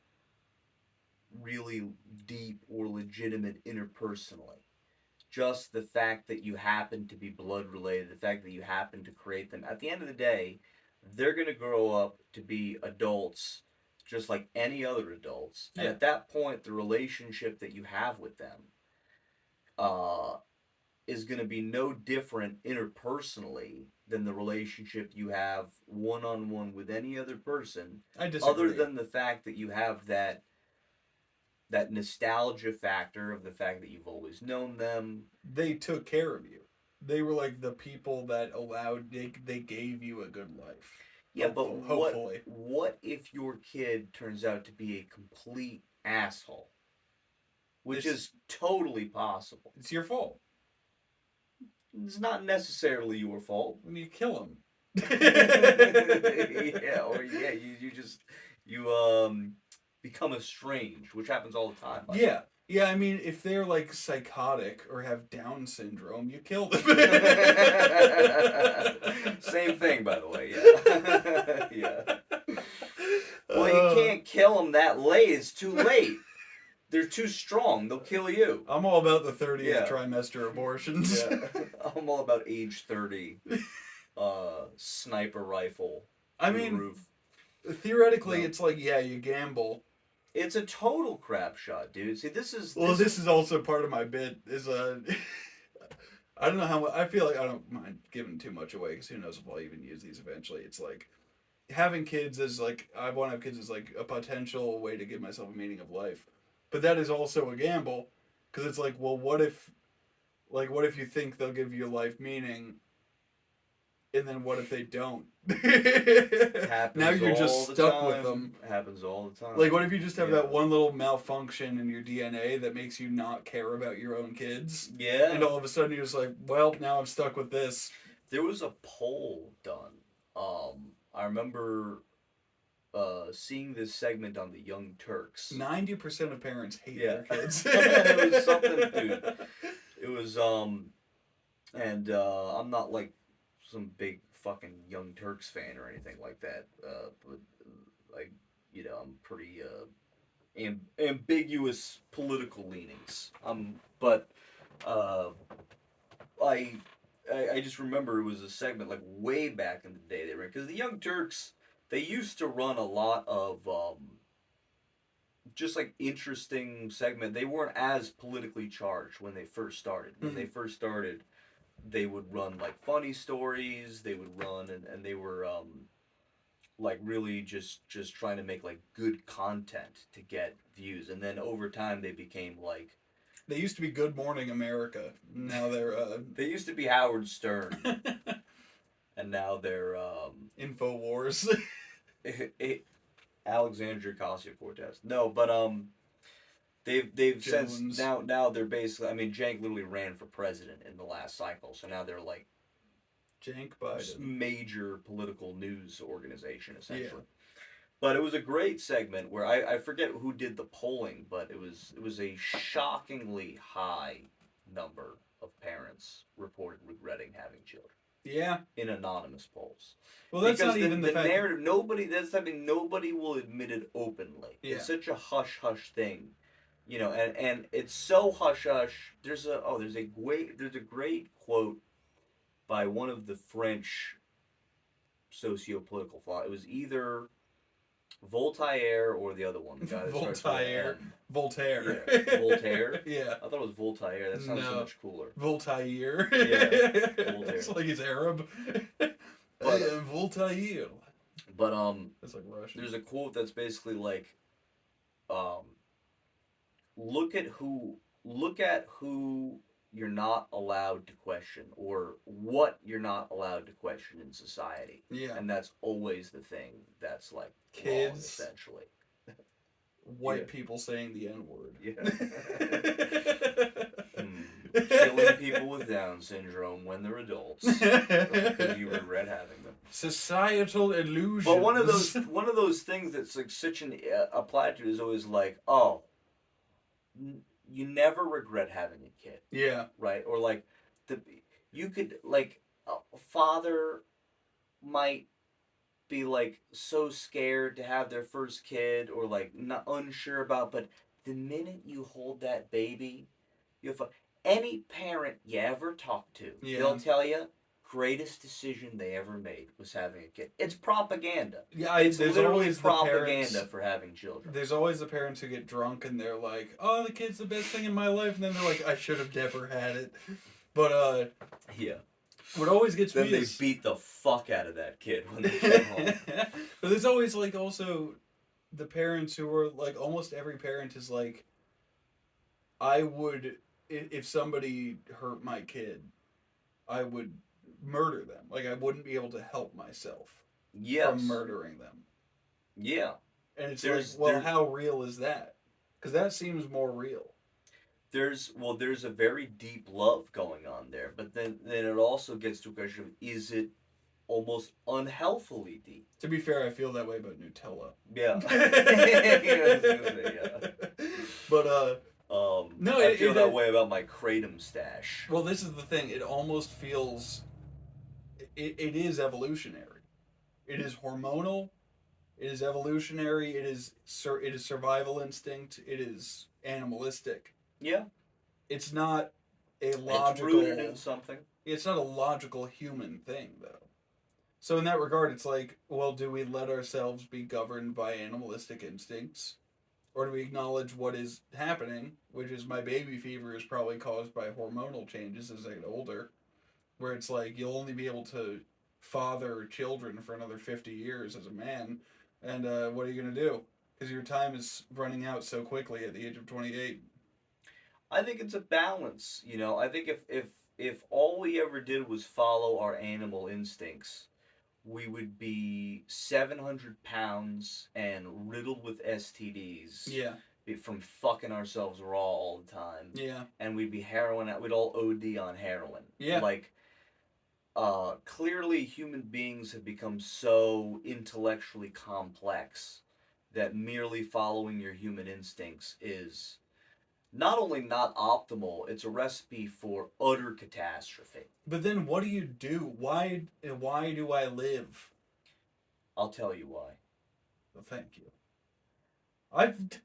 really deep or legitimate interpersonally? Just the fact that you happen to be blood related, the fact that you happen to create them. At the end of the day, they're going to grow up to be adults just like any other adults. And at that point, the relationship that you have with them is going to be no different interpersonally than the relationship you have one-on-one with any other person. I disagree. Other than the fact that you have that nostalgia factor of the fact that you've always known them. They took care of you. They were like the people that they gave you a good life. Yeah, hopefully. What if your kid turns out to be a complete asshole? Which is totally possible. It's your fault. It's not necessarily your fault. When you kill him. You become estranged, which happens all the time. Yeah, I mean, if they're like psychotic or have Down syndrome, you kill them. Same thing, by the way, yeah. Well, you can't kill them that late. It's too late. They're too strong. They'll kill you. I'm all about the 30th trimester abortions. Yeah. I'm all about age 30 sniper rifle. I mean, roof. Theoretically, it's like, you gamble. It's a total crap shot, dude. See, this is also part of my bit. I don't know how much. I feel like I don't mind giving too much away because who knows if I'll even use these eventually. It's like having kids is like, I want to have kids is like a potential way to give myself a meaning of life. But that is also a gamble because it's like, well, what if you think they'll give your life meaning and then what if they don't? Now you're just stuck with them. Happens all the time. Like, what if you just have that one little malfunction in your DNA that makes you not care about your own kids? Yeah. And all of a sudden you're just like, well, now I'm stuck with this. There was a poll done. I remember seeing this segment on the Young Turks. 90% of parents hate their kids. It was something, dude. It was, and I'm not like some big fucking Young Turks fan or anything like that. But like, I'm pretty ambiguous political leanings. But uh, I, I just remember it was a segment like way back in the day they ran, because the Young Turks, they used to run a lot of just like interesting segment. They weren't as politically charged when they first started. When they first started, they would run like funny stories. They would run and they were like really just trying to make like good content to get views. And then over time they became like, they used to be Good Morning America. Now they're they used to be Howard Stern, and now they're InfoWars. Alexandria Ocasio-Cortez. No, but they've since now they're basically, I mean, Cenk literally ran for president in the last cycle, so now they're like Cenk Biden, major political news organization essentially. Yeah. But it was a great segment where I forget who did the polling, but it was a shockingly high number of parents reported regretting having children. Yeah. In anonymous polls. Well, that's because not even the fact. Narrative. That's something nobody will admit it openly. Yeah. It's such a hush hush thing, you know, and it's so hush hush. There's a great quote by one of the French socio-political thought. It was either Voltaire or the other one. The guy that Voltaire. Voltaire. Yeah. Voltaire? Yeah. I thought it was Voltaire. That sounds so much cooler. Voltaire. Yeah. Voltaire. It's like he's Arab. I am Voltaire. But it's like Russian. There's a quote that's basically like, look at who you're not allowed to question, or what you're not allowed to question in society. Yeah. And that's always the thing that's like kids, wrong, essentially. White people saying the N-word. Yeah. Killing people with Down syndrome when they're adults because you regret having them. Societal illusions. But one of those things that's like such a platitude is always like, oh, you never regret having a kid. Yeah. Right? Or like you could like a father might be like so scared to have their first kid, or like not unsure about, but the minute you hold that baby, any parent you ever talk to, they'll tell you greatest decision they ever made was having a kid. It's propaganda. Yeah, it's there's literally always propaganda for having children. There's always the parents who get drunk and they're like, "Oh, the kid's the best thing in my life," and then they're like, "I should have never had it." But yeah. What always gets me is they beat the fuck out of that kid when they get home. But there's always like also the parents who are like, almost every parent is like, I would, if somebody hurt my kid, I would murder them. Like, I wouldn't be able to help myself from murdering them. Yeah. And it's how real is that? Because that seems more real. There's a very deep love going on there, but then it also gets to a question of, is it almost unhealthily deep? To be fair, I feel that way about Nutella. Yeah. But no, I feel that way about my Kratom stash. Well, this is the thing. It almost feels it is evolutionary. It is hormonal. It is evolutionary. It is survival instinct. It is animalistic. Yeah. It's not a logical... It's rooted in something. It's not a logical human thing, though. So in that regard, it's like, well, do we let ourselves be governed by animalistic instincts? Or do we acknowledge what is happening, which is my baby fever is probably caused by hormonal changes as I get older, where it's like, you'll only be able to father children for another 50 years as a man, and what are you going to do? Because your time is running out so quickly at the age of 28. I think it's a balance, you know. I think if all we ever did was follow our animal instincts, we would be 700 pounds and riddled with STDs. Yeah. From fucking ourselves raw all the time. Yeah. And we'd be heroin. We'd all OD on heroin. Yeah. Like, clearly human beings have become so intellectually complex that merely following your human instincts is not only not optimal, it's a recipe for utter catastrophe. But then what do you do? Why do I live? I'll tell you why. Well, thank you.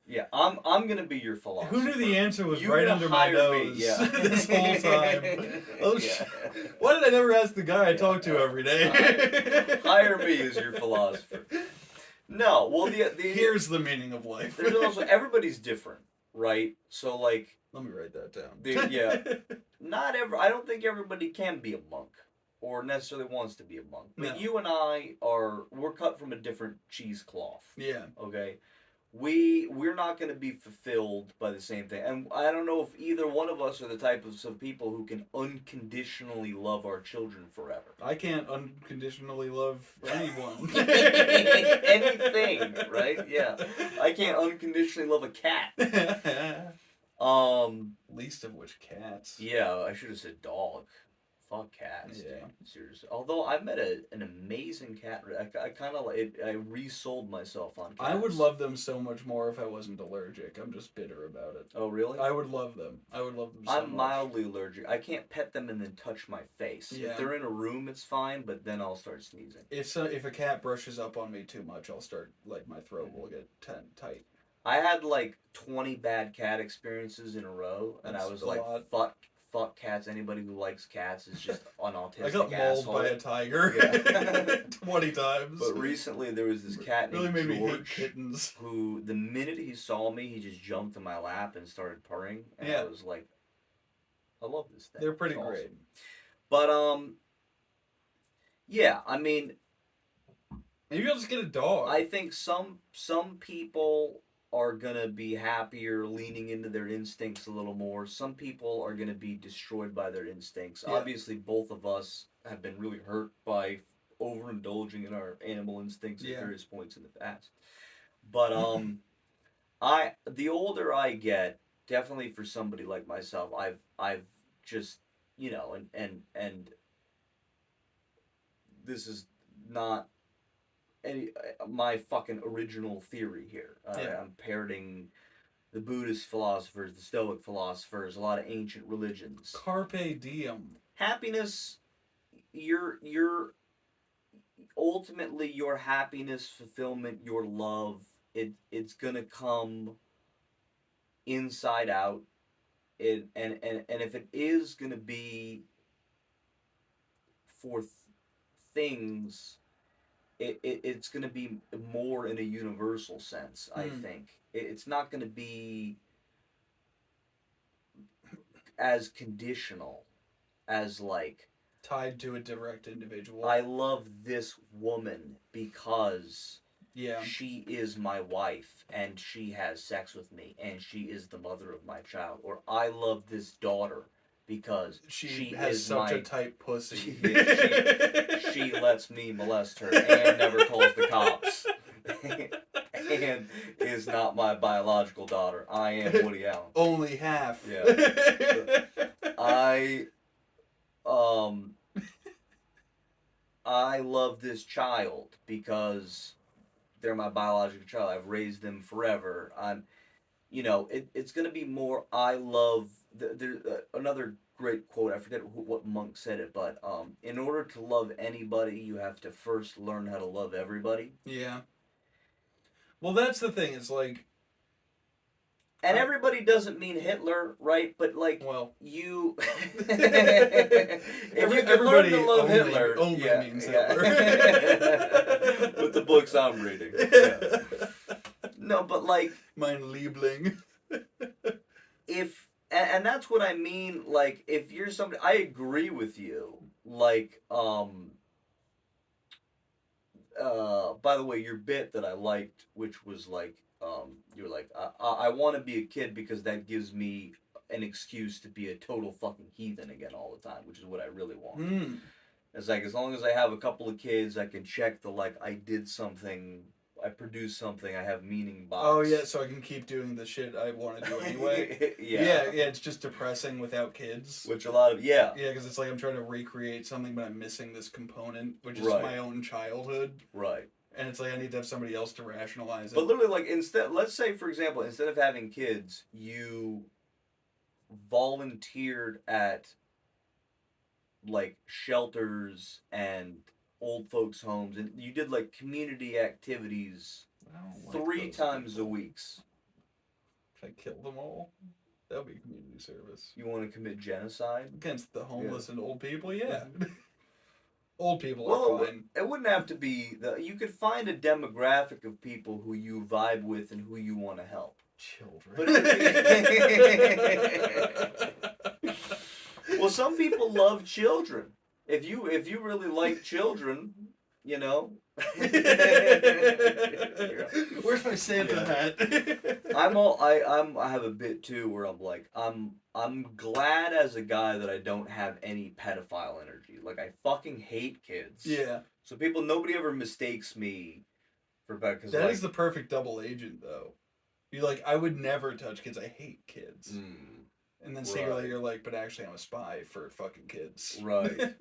Yeah, I'm gonna be your philosopher. Who knew the answer was You right gonna under my hire nose me, yeah. this whole time? Oh, Yeah. Why did I never ask the guy I talk to every day? Hire me as your philosopher. No, well, the Here's the meaning of life. there's also everybody's different, right? So like, Let me write that down. I don't think everybody can be a monk or necessarily wants to be a monk. But No. you and we're cut from a different cheesecloth. Yeah. Okay. We're not going to be fulfilled by the same thing. And I don't know if either one of us are the type of people who can unconditionally love our children forever. I can't unconditionally love anyone. Anything, right? Yeah. I can't unconditionally love a cat. Least of which cats. Yeah, I should have said dog. Fuck cats. Yeah. Dude. Seriously. Although I met an amazing cat. I kind of like. I resold myself on cats. I would love them so much more if I wasn't allergic. I'm just bitter about it. Oh really? I would love them. I would love them so much. I'm mildly allergic. I can't pet them and then touch my face. Yeah. If they're in a room, it's fine, but then I'll start sneezing. If a cat brushes up on me too much, I'll start my throat will get tight. I had like 20 bad cat experiences in a row, and That's I was a like, lot. fuck cats. Anybody who likes cats is just an autistic I got mauled asshole. by a tiger Yeah. 20 times. But recently there was this cat really named made me hate George kittens. who, the minute he saw me, he just jumped in my lap and started purring, and Yeah. I was like, I love this thing. They're pretty It's great. awesome. But yeah, I mean, Maybe I'll just get a dog. I think some people are gonna be happier leaning into their instincts a little more. Some people are gonna be destroyed by their instincts. Yeah. Obviously, both of us have been really hurt by overindulging in our animal instincts at Yeah. various points in the past. But the older I get, definitely for somebody like myself, I've just, you know, and this is not my fucking original theory here. Yeah. I'm parroting the Buddhist philosophers, the Stoic philosophers, a lot of ancient religions. Carpe diem. Happiness, your ultimately your happiness, fulfillment, your love, it's gonna come inside out. And if it is gonna be for things, it's going to be more in a universal sense, I think. It's not going to be as conditional as, like, Tied to a direct individual. I love this woman because Yeah. she is my wife and she has sex with me and she is the mother of my child. Or I love this daughter because She has is such my a tight pussy. she lets me molest her and never calls the cops and is not my biological daughter. I am Woody Allen. Only half. Yeah. I love this child because they're my biological child. I've raised them forever. It's gonna be more. I love. There's another great quote. I forget what monk said it, but in order to love anybody, you have to first learn how to love everybody. Yeah. Well, that's the thing. It's like. And everybody doesn't mean Hitler, right? But like, well, you. If you can learn to love Hitler, only yeah, means yeah. Hitler. With the books I'm reading. Yeah. No, but like. Mein Liebling. And that's what I mean, like, if you're somebody, I agree with you, like, by the way, your bit that I liked, which was like, you were like, I want to be a kid because that gives me an excuse to be a total fucking heathen again all the time, which is what I really want. It's like, as long as I have a couple of kids, I can check the, like, I did something, I produced something, I have meaning box. Oh, yeah, so I can keep doing the shit I want to do anyway. Yeah, it's just depressing without kids. Which a lot of, yeah. Yeah, because it's like I'm trying to recreate something, but I'm missing this component, which is Right. my own childhood. Right. And it's like I need to have somebody else to rationalize it. But literally, like, let's say, for example, instead of having kids, you volunteered at, like, shelters and old folks' homes, and you did, like, community activities I don't like 3 those times people. a week. Can I kill them all? That would be community service. You want to commit genocide? Against the homeless and old people, yeah. Mhm. Old people Well, are fine. it wouldn't have to be you could find a demographic of people who you vibe with and who you want to help. Children. But well, some people love children. If you really like children, you know. Where's my Santa hat? I have a bit too where I'm like I'm glad as a guy that I don't have any pedophile energy. Like I fucking hate kids. Yeah. So nobody ever mistakes me for bad because That is the perfect double agent though. You're like, I would never touch kids. I hate kids. And then secretly you're like, but actually I'm a spy for fucking kids. Right.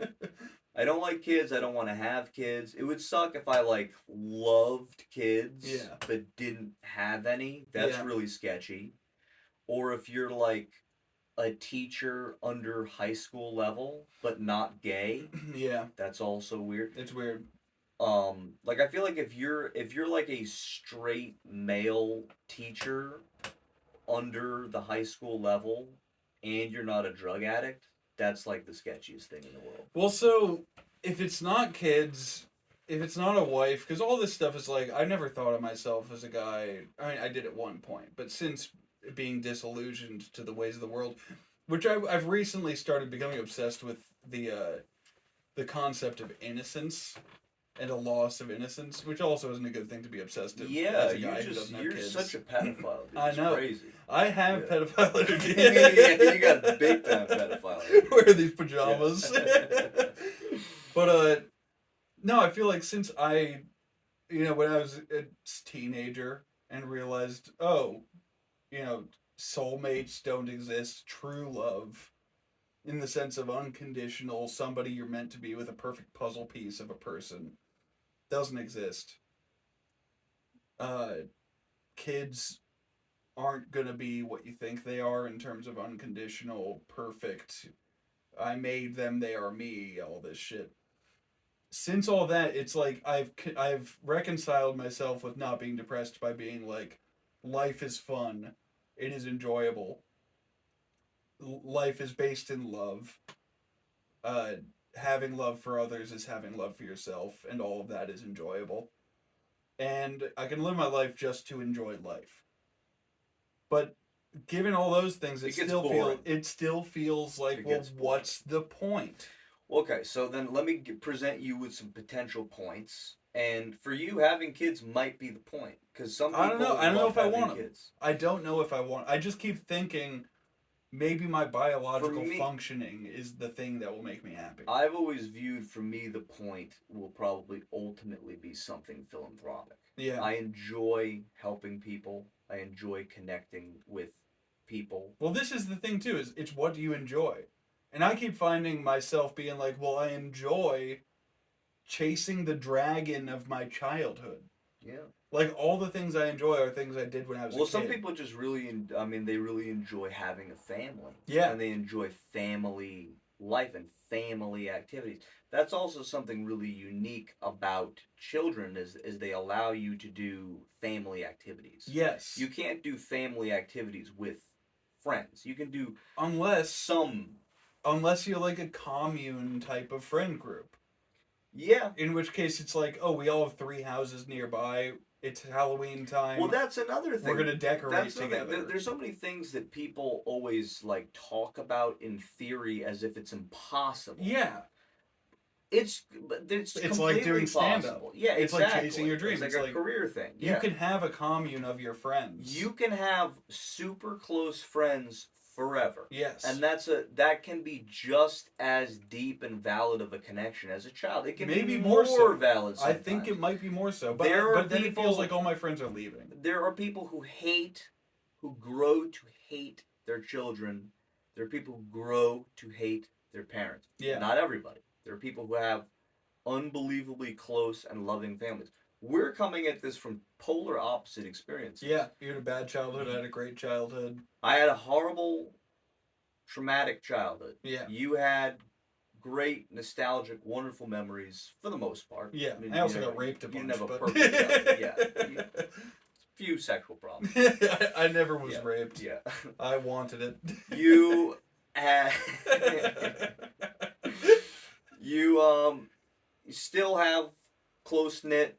I don't like kids. I don't want to have kids. It would suck if I like loved kids but didn't have any. That's really sketchy. Or if you're like a teacher under high school level but not gay. Yeah. That's also weird. It's weird. Like I feel like if you're like a straight male teacher under the high school level and you're not a drug addict, that's like the sketchiest thing in the world. Well, so if it's not kids, if it's not a wife, because all this stuff is like, I never thought of myself as a guy. I mean, I did at one point, but since being disillusioned to the ways of the world, which I've recently started becoming obsessed with the concept of innocence and a loss of innocence, which also isn't a good thing to be obsessed with. Yeah, as a guy who doesn't have you're kids. such a pedophile. Dude. I know. Crazy. I have pedophile energy. Yeah, you got big time pedophile energy. Wear these pajamas. Yeah. But no, I feel like since when I was a teenager and realized, soulmates don't exist, true love, in the sense of unconditional, somebody you're meant to be with, a perfect puzzle piece of a person, doesn't exist. Kids aren't gonna be what you think they are in terms of unconditional, perfect, I made them, they are me, all this shit. Since all that, it's like I've reconciled myself with not being depressed by being like, life is fun, it is enjoyable, life is based in love, having love for others is having love for yourself, and all of that is enjoyable, and I can live my life just to enjoy life. But given all those things, it still feels like, well, what's the point? Okay, so then let me present you with some potential points. And for you, having kids might be the point, because some people I don't know if I want kids. I don't know if I want. I just keep thinking maybe my biological functioning is the thing that will make me happy. I've always viewed, for me, the point will probably ultimately be something philanthropic. Yeah. I enjoy helping people. I enjoy connecting with people. Well, this is the thing too, is it's what do you enjoy? And I keep finding myself being like, well, I enjoy chasing the dragon of my childhood. Yeah. Like, all the things I enjoy are things I did when I was a kid. Well, some people just really, they really enjoy having a family. Yeah. And they enjoy family life and family activities. That's also something really unique about children is they allow you to do family activities. Yes. You can't do family activities with friends. You can do unless you're like a commune type of friend group. Yeah. In which case it's like, oh, we all have 3 houses nearby. It's Halloween time. Well, that's another thing. We're going to decorate together. There's so many things that people always like talk about in theory as if it's impossible. Yeah. It's like doing stand-up. Yeah, it's exactly. like chasing your dreams. It's like a career thing. You can have a commune of your friends. You can have super close friends forever. Yes. And that can be just as deep and valid of a connection as a child. It can maybe be more valid sometimes. I think it might be more so. But, then it feels like all my friends are leaving. There are people who grow to hate their children. There are people who grow to hate their parents. Yeah. Not everybody. There are people who have unbelievably close and loving families. We're coming at this from polar opposite experiences. Yeah, you had a bad childhood, I had a great childhood. I had a horrible, traumatic childhood. Yeah. You had great, nostalgic, wonderful memories for the most part. Yeah, I mean, I also got raped a you bunch. didn't have a but... perfect childhood. Yeah, few sexual problems. I never was Yeah, raped. yeah. I wanted it. You had you still have close knit,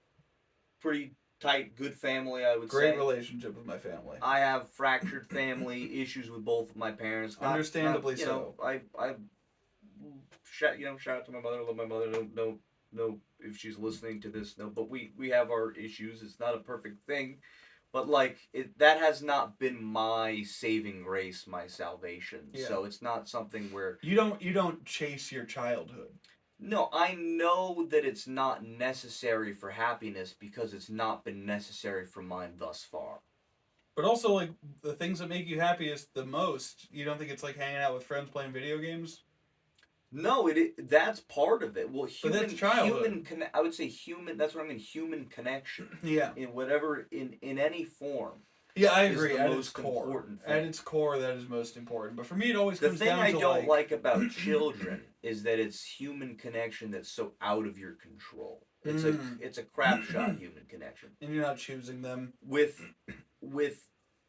pretty tight, good family. I would Great say. relationship with my family. I have fractured family issues with both of my parents. Understandably you know, so. I shout out to my mother. Love my mother. No, if she's listening to this, no. But we have our issues. It's not a perfect thing, but like that has not been my saving grace, my salvation. Yeah. So it's not something where you don't chase your childhood. no, I know that it's not necessary for happiness because it's not been necessary for mine thus far. But also, like, the things that make you happiest the most, you don't think it's like hanging out with friends playing video games? No, that's part of it. Well, But that's childhood. I would say human. That's what I mean. Human connection. Yeah. In whatever in any form. Yeah, I agree. Is the At most its core, important thing. at its core, that is most important. But for me, it always the comes thing down I to don't like about children is that it's human connection that's so out of your control. It's a crap shot human connection. And you're not choosing them. With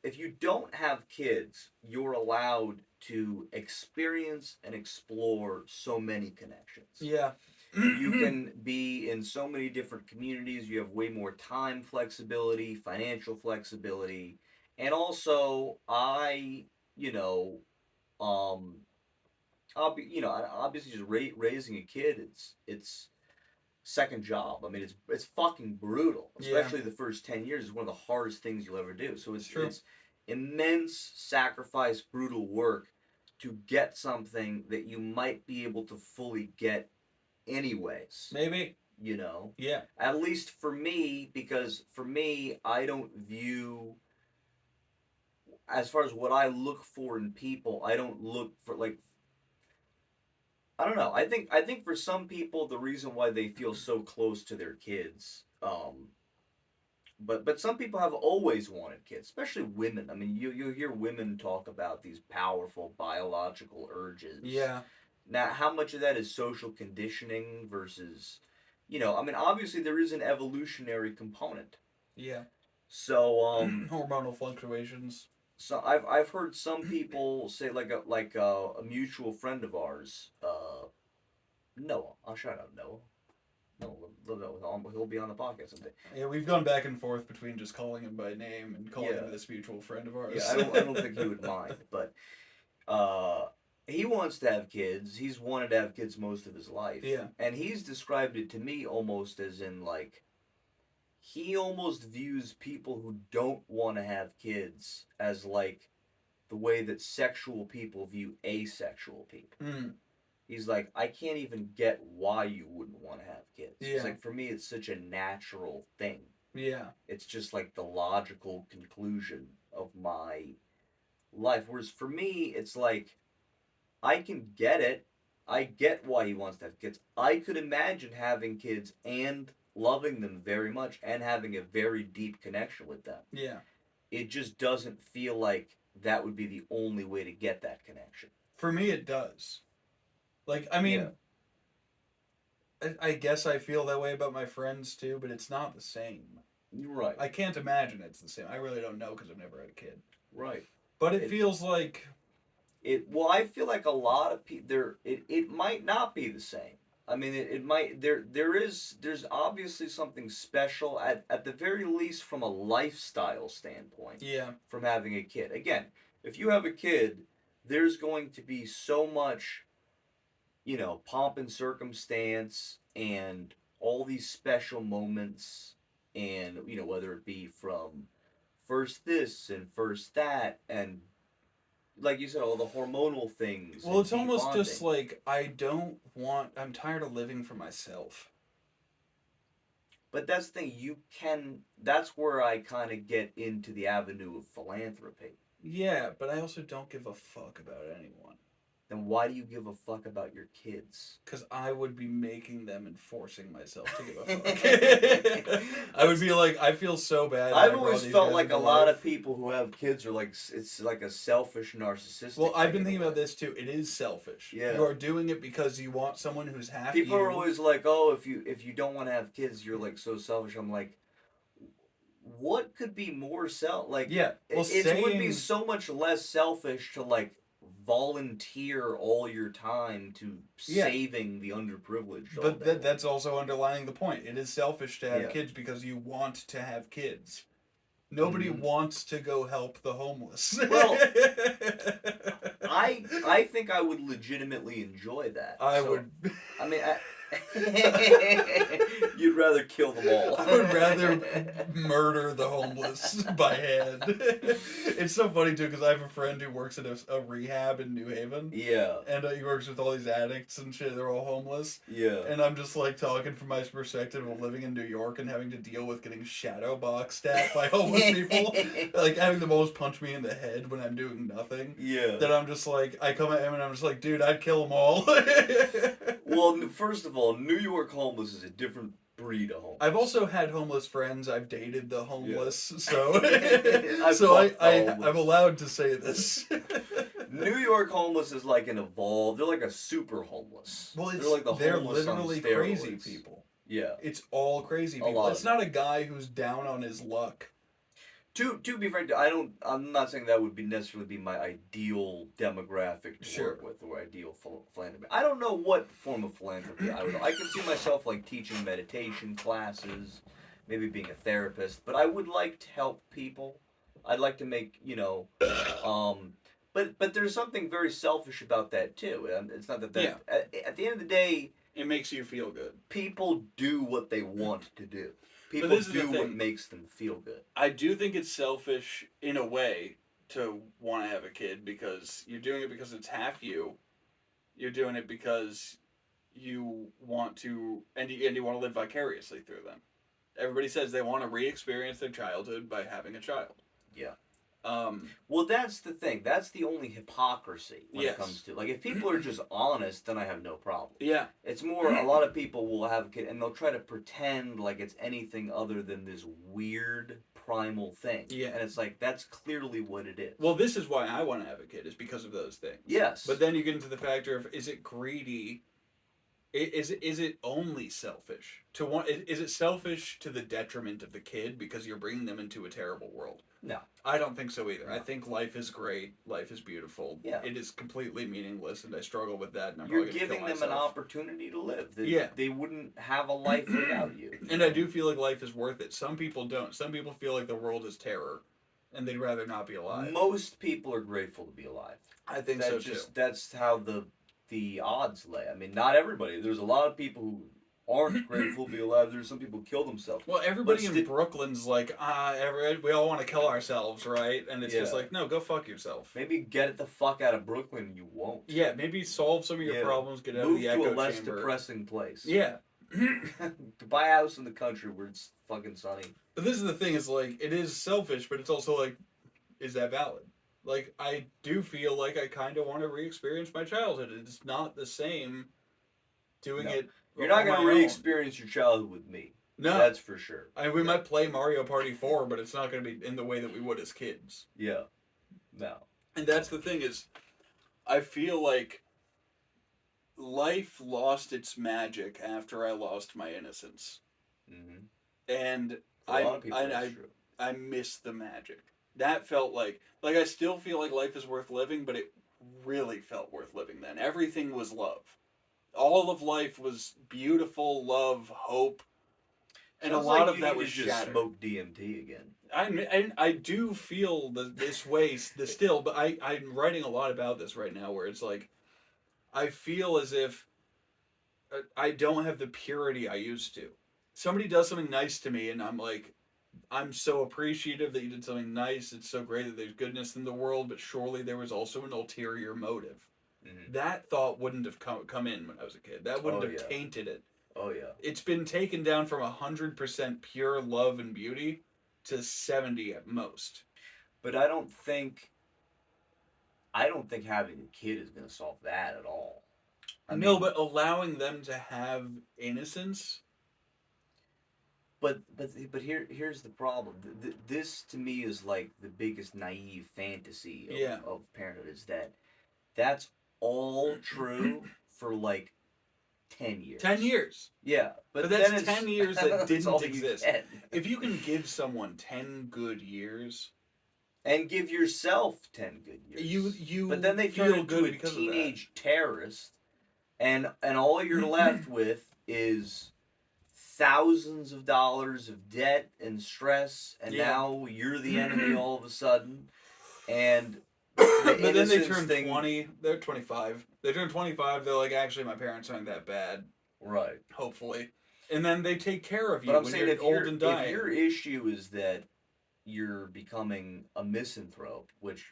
if you don't have kids, you're allowed to experience and explore so many connections. Yeah. You can be in so many different communities. You have way more time flexibility, financial flexibility, and also obviously just raising a kid. It's second job. I mean, it's fucking brutal. Especially the first 10 years is one of the hardest things you'll ever do. So it's immense sacrifice, brutal work to get something that you might be able to fully get anyways. Maybe. You know? Yeah. At least for me, because for me, I don't view, as far as what I look for in people, I don't look for, like, I don't know. I think for some people, the reason why they feel so close to their kids, but some people have always wanted kids, especially women. I mean, you hear women talk about these powerful biological urges. Yeah. Now, how much of that is social conditioning versus, I mean, obviously there is an evolutionary component. Yeah. So hormonal fluctuations. So I've heard some people say like a mutual friend of ours, Noah. I'll shout out Noah. No, he'll be on the podcast someday. Yeah, we've gone back and forth between just calling him by name and calling him this mutual friend of ours. Yeah, I don't think he would mind, but he wants to have kids. He's wanted to have kids most of his life. Yeah. And he's described it to me almost as in like, he almost views people who don't want to have kids as like the way that sexual people view asexual people. Mm. He's like, I can't even get why you wouldn't want to have kids. Yeah. It's like, for me, it's such a natural thing. Yeah. It's just like the logical conclusion of my life. Whereas for me, it's like, I can get it. I get why he wants to have kids. I could imagine having kids and loving them very much and having a very deep connection with them. Yeah. It just doesn't feel like that would be the only way to get that connection. For me, it does. Like, I mean, I guess I feel that way about my friends too, but it's not the same. You're right. I can't imagine it's the same. I really don't know because I've never had a kid. Right. But it feels like... Well, I feel like a lot of people... It might not be the same. I mean, it might... There's obviously something special, at the very least from a lifestyle standpoint. Yeah. From having a kid. Again, if you have a kid, there's going to be so much... pomp and circumstance and all these special moments and, whether it be from first this and first that and, like you said, all the hormonal things. Well, it's almost bonding. just like, I'm tired of living for myself. But that's the thing, that's where I kind of get into the avenue of philanthropy. Yeah, but I also don't give a fuck about anyone. then why do you give a fuck about your kids? Because I would be making them and forcing myself to give a fuck. I would be like, I feel so bad. I've always felt like a lot of people who have kids are like, it's like a selfish, narcissistic. Well, I've been thinking about this too. It is selfish. Yeah. You are doing it because you want someone who's half People you. are always like, oh, if you don't want to have kids, you're like so selfish. I'm like, what could be more like? Yeah. Well, it would be so much less selfish to like volunteer all your time to saving the underprivileged. But that's also underlining the point. It is selfish to have Yeah. kids because you want to have kids. Nobody wants to go help the homeless. Well, I think I would legitimately enjoy that. I would. I mean, you'd rather kill them all. I would rather murder the homeless by hand. It's so funny too because I have a friend who works at a rehab in New Haven. Yeah. And he works with all these addicts and shit. They're all homeless. Yeah. And I'm just like talking from my perspective of living in New York and having to deal with getting shadow boxed at by homeless people. Like having them always punch me in the head when I'm doing nothing. Yeah. That I'm just like, I come at him and I'm just like, dude, I'd kill them all. Well, first of all, New York homeless is a different breed of homeless. I've also had homeless friends. I've dated the homeless, so I'm allowed to say this. New York homeless is like an evolved. They're like a super homeless. Well, they're like they're homeless literally on crazy steroids. people. Yeah, it's all crazy people. It's not a guy who's down on his luck. To be frank, I'm not saying that would necessarily be my ideal demographic to work with or ideal philanthropy. I don't know what form of philanthropy I would. I can see myself like teaching meditation classes, maybe being a therapist. But I would like to help people. I'd like to make But there's something very selfish about that too. It's not that. Yeah. At the end of the day, it makes you feel good. People do what they want to do. People do what makes them feel good. I do think it's selfish in a way to want to have a kid because you're doing it because it's half you. You're doing it because you want to, and you want to live vicariously through them. Everybody says they want to re-experience their childhood by having a child. Yeah. Well, that's the thing. That's the only hypocrisy when it comes to if people are just honest, then I have no problem. Yeah, it's more a lot of people will have a kid and they'll try to pretend like it's anything other than this weird primal thing. Yeah, and it's like that's clearly what it is. Well, this is why I want to have a kid is because of those things. Yes, but then you get into the factor of is it greedy? Is it only selfish to want? Is it selfish to the detriment of the kid because you're bringing them into a terrible world? No, I don't think so either. No. I think life is great. Life is beautiful. Yeah, it is completely meaningless, and I struggle with that. And you're giving them an opportunity to live. They wouldn't have a life without you. And I do feel like life is worth it. Some people don't. Some people feel like the world is terror, and they'd rather not be alive. Most people are grateful to be alive. I think so too. That's how the odds lay. I mean, not everybody. There's a lot of people who aren't grateful to be alive. There's some people who kill themselves. Well, everybody in Brooklyn's like, we all want to kill ourselves, right? And it's just like, no, go fuck yourself. Maybe get the fuck out of Brooklyn. You won't. Yeah, maybe solve some of your problems. Get out of the echo chamber. Move to a less depressing place. Yeah. To buy a house in the country where it's fucking sunny. But this is the thing. Is like it is selfish, but it's also like, is that valid? Like, I do feel like I kind of want to re-experience my childhood. It's not the same doing it. You're not going to re-experience your childhood with me. No. That's for sure. We might play Mario Party 4, but it's not going to be in the way that we would as kids. Yeah. No. And that's the thing is, I feel like life lost its magic after I lost my innocence. Mm-hmm. And I miss the magic. That felt like I still feel like life is worth living, but it really felt worth living then. Everything was love. All of life was beautiful, love, hope, and a lot of that was just shattered. Smoke DMT again. I do feel this way still, but I'm writing a lot about this right now where it's like, I feel as if I don't have the purity I used to. Somebody does something nice to me and I'm like, I'm so appreciative that you did something nice. It's so great that there's goodness in the world, but surely there was also an ulterior motive. Mm-hmm. That thought wouldn't have come in when I was a kid. That wouldn't have tainted it. Oh, yeah. It's been taken down from 100% pure love and beauty to 70 at most. But I don't think I don't think having a kid is going to solve that at all. No, but allowing them to have innocence. But here's the problem. This to me is like the biggest naive fantasy of parenthood is that that's all true for like 10 years. 10 years. Yeah, but that's 10 years that didn't exist. If you can give someone 10 good years and give yourself 10 good years, you but then they turn into a teenage terrorist, and all you're left with is thousands of dollars of debt and stress, and now you're the enemy all of a sudden. And but then they turn 20. They're 25. They turn 25. They're like, actually, my parents aren't that bad. Right. Hopefully. And then they take care of you. But I'm saying if old and dying. If your issue is that you're becoming a misanthrope, which,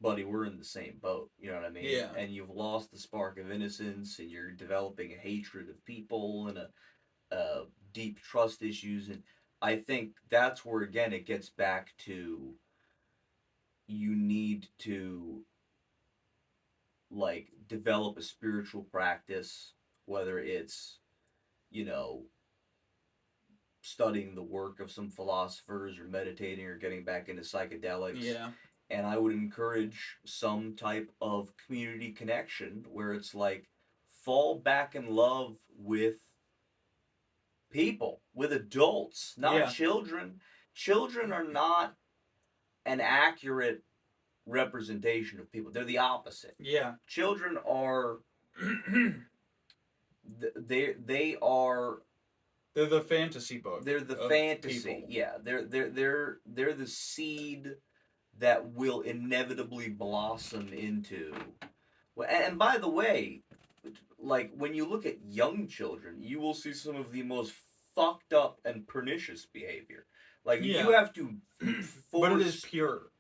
buddy, we're in the same boat. You know what I mean? Yeah. And you've lost the spark of innocence, and you're developing a hatred of people and a deep trust issues, and I think that's where again it gets back to you need to like develop a spiritual practice, whether it's studying the work of some philosophers or meditating or getting back into psychedelics. Yeah. And I would encourage some type of community connection where it's like fall back in love with people, with adults, not children. Children are not an accurate representation of people. They're the opposite. Yeah. Children are they are they're the fantasy book. They're the fantasy. People. Yeah. They're the seed that will inevitably blossom into. And by the way, like when you look at young children, you will see some of the most fucked up and pernicious behavior. Like you have to force. But it is pure.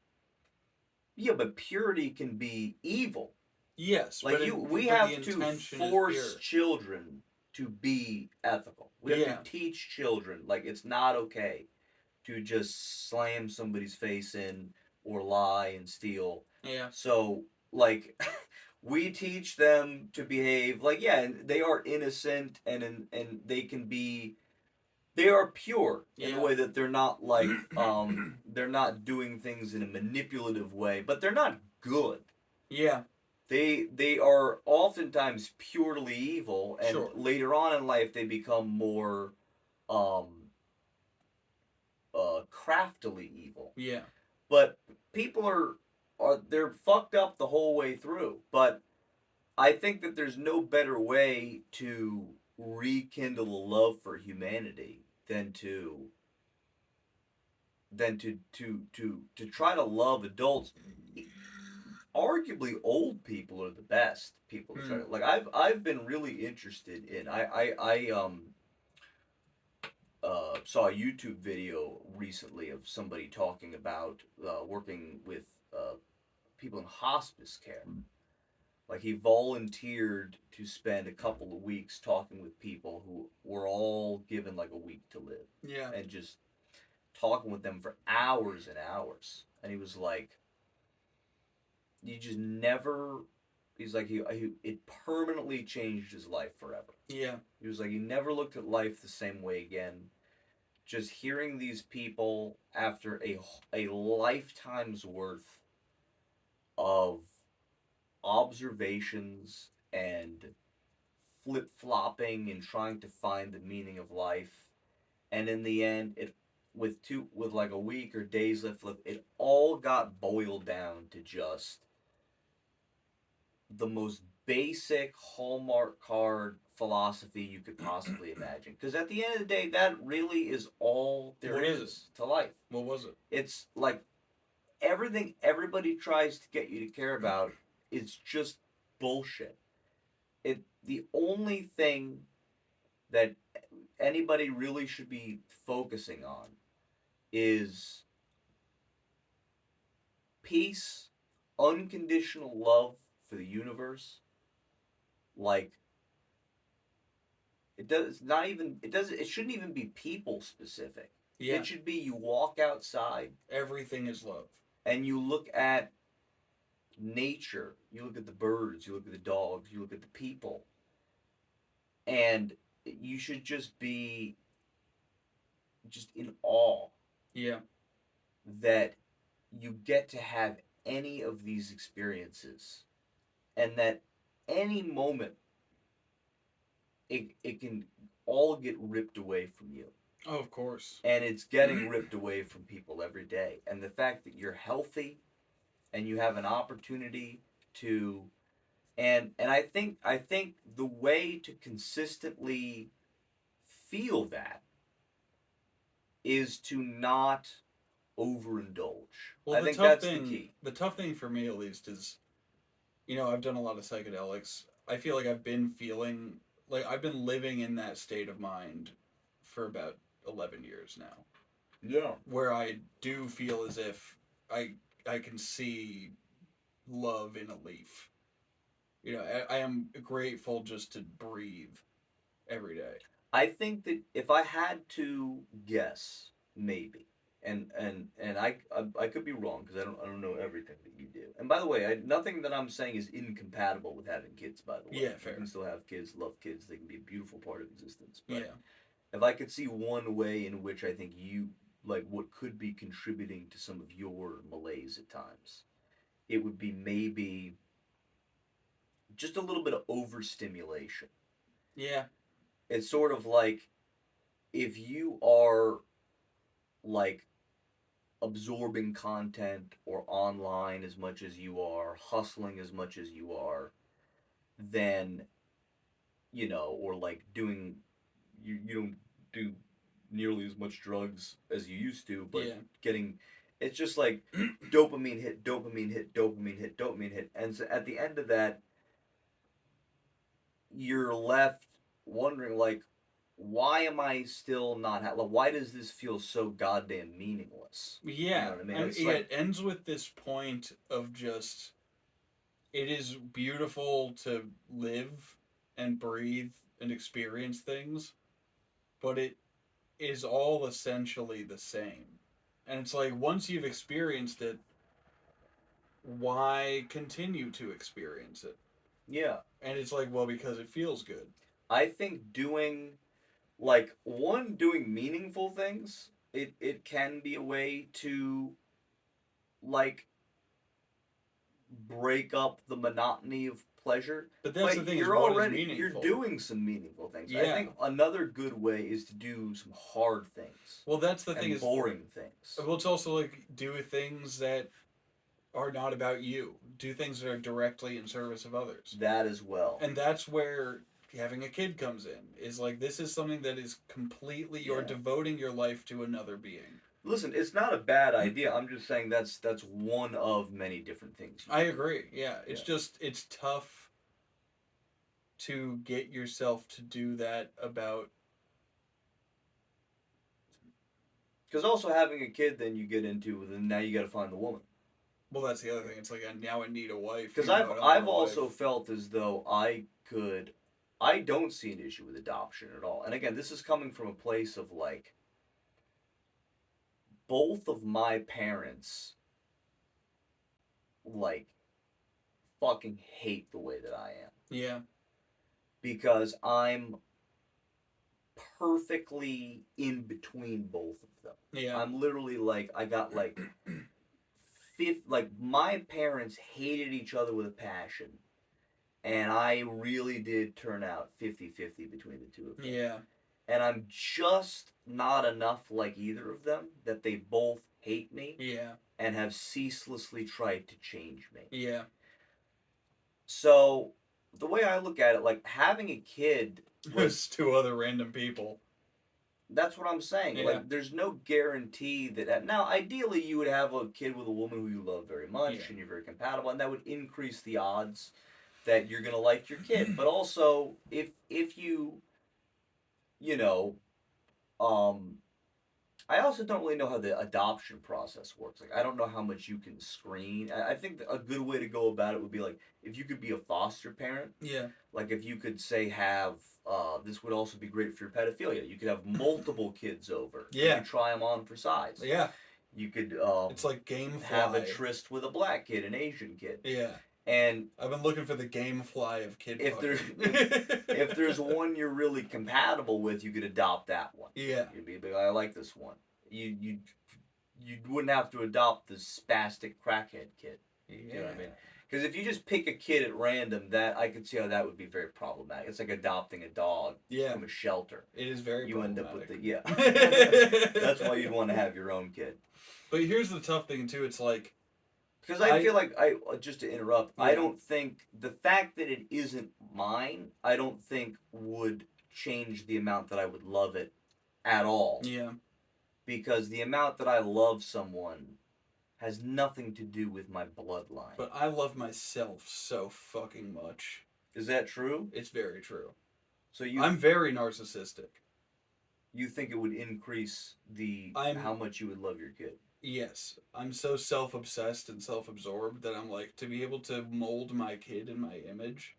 Yeah, but purity can be evil. Yes, like we have to force children to be ethical. We have to teach children like it's not okay to just slam somebody's face in or lie and steal. Yeah. So like we teach them to behave like and they are innocent and they can be they are pure in a way that they're not like they're not doing things in a manipulative way, but they're not good. Yeah. They are oftentimes purely evil, and later on in life they become more craftily evil. Yeah. But people are they're fucked up the whole way through. But I think that there's no better way to rekindle a love for humanity than to try to love adults. Arguably, old people are the best people to try to like. I've been really interested in. I saw a YouTube video recently of somebody talking about working with people in hospice care. Like he volunteered to spend a couple of weeks talking with people who were all given like a week to live. Yeah. And just talking with them for hours and hours. And he was like, you just never. He's like it permanently changed his life forever. Yeah. He was like he never looked at life the same way again. Just hearing these people after a lifetime's worth of observations and flip-flopping and trying to find the meaning of life, and in the end it with like a week or days left, it all got boiled down to just the most basic Hallmark card philosophy you could possibly imagine. Because at the end of the day, that really is all there is to life. What was it? It's like everything everybody tries to get you to care about is just bullshit. The only thing that anybody really should be focusing on is peace, unconditional love for the universe. Like it shouldn't even be people specific. Yeah. It should be you walk outside, everything is love, and you look at nature, you look at the birds, you look at the dogs, you look at the people, and you should just be just in awe Yeah. that you get to have any of these experiences, and that any moment it can all get ripped away from you. Oh, of course. And it's getting ripped away from people every day. And the fact that you're healthy and you have an opportunity to and I think the way to consistently feel that is to not overindulge. Well, I the think tough that's thing, the key. the tough thing for me at least is, I've done a lot of psychedelics. I feel like I've been feeling like I've been living in that state of mind for about 11 years now, Yeah. where I do feel as if I can see love in a leaf. I am grateful just to breathe every day. I think that if I had to guess, maybe, and I could be wrong because I don't know everything that you do. And by the way, nothing that I'm saying is incompatible with having kids. By the way, Yeah, fair. You can still have kids, love kids. They can be a beautiful part of existence. But Yeah. if I could see one way in which I think you like what could be contributing to some of your malaise at times, it would be maybe just a little bit of overstimulation. Yeah. It's sort of like if you are like absorbing content or online as much as you are, hustling as much as you are, then or like doing you don't do nearly as much drugs as you used to, but Yeah. getting it's just like dopamine hit, dopamine hit, dopamine hit, dopamine hit, and so at the end of that, you're left wondering like, why am I still not like, why does this feel so goddamn meaningless? You Yeah. know what I mean? And It's yeah, like it ends with this point of just it is beautiful to live and breathe and experience things, but it is all essentially the same. And it's like once you've experienced it, why continue to experience it? yeah, And it's like, well, because it feels good. I think doing like doing meaningful things. It can be a way to like break up the monotony of pleasure. But that's the But thing is you're what is you're meaningful. doing some meaningful things. I Yeah. think another good way is to do some hard things Well, that's the thing and is boring things. well, it's also like do things that are not about you. Do things that are directly in service of others. That as well. And that's where having a kid comes in. Is like this is something that is completely you're Yeah. devoting your life to another being. Listen, it's not a bad idea. I'm just saying that's one of many different things. I agree. Yeah, it's Yeah. just it's tough to get yourself to do that about. Because also having a kid, then you get into, then now you got to find the woman. Well, that's the other thing. It's like now I need a wife. Because even though I don't I've have a also wife. felt as though I don't see an issue with adoption at all. And again, this is coming from a place of like, both of my parents, like, fucking hate the way that I am. Yeah. Because I'm perfectly in between both of them. Yeah. I'm literally like, I got like, like, my parents hated each other with a passion. And I really did turn out 50-50 between the two of them. Yeah. And I'm just not enough like either of them that they both hate me. Yeah. And have ceaselessly tried to change me. Yeah. So, the way I look at it, like, having a kid... There's two other random people. That's what I'm saying. Yeah. Like, there's no guarantee that... Now, ideally, you would have a kid with a woman who you love very much, and you're very compatible, and that would increase the odds that you're going to like your kid. But also, if you... I also don't really know how the adoption process works. Like, I don't know how much you can screen. I think a good way to go about it would be like, if you could be a foster parent. Yeah. Like, if you could say this would also be great for your pedophilia. You could have multiple kids over. Yeah. You could try them on for size. Yeah. You could It's like Gamefly. have a tryst with a black kid, an Asian kid. Yeah. And I've been looking for the Gamefly of kid if fucking. if there's one you're really compatible with, you could adopt that one. Yeah. You'd be like, I like this one. You wouldn't have to adopt the spastic crackhead kid. You know what I mean? Because if you just pick a kid at random, that I could see how that would be very problematic. It's like adopting a dog from a shelter. It is very you end up with problematic. That's why you'd want to have your own kid. But here's the tough thing too. It's like, because I feel like just to interrupt, Yeah. I don't think the fact that it isn't mine, I don't think would change the amount that I would love it at all. Yeah. Because the amount that I love someone has nothing to do with my bloodline. But I love myself so fucking much. Is that true? It's very true. So I'm very narcissistic. You think it would increase how much you would love your kid? Yes. I'm so self-obsessed and self-absorbed that I'm like, to be able to mold my kid in my image.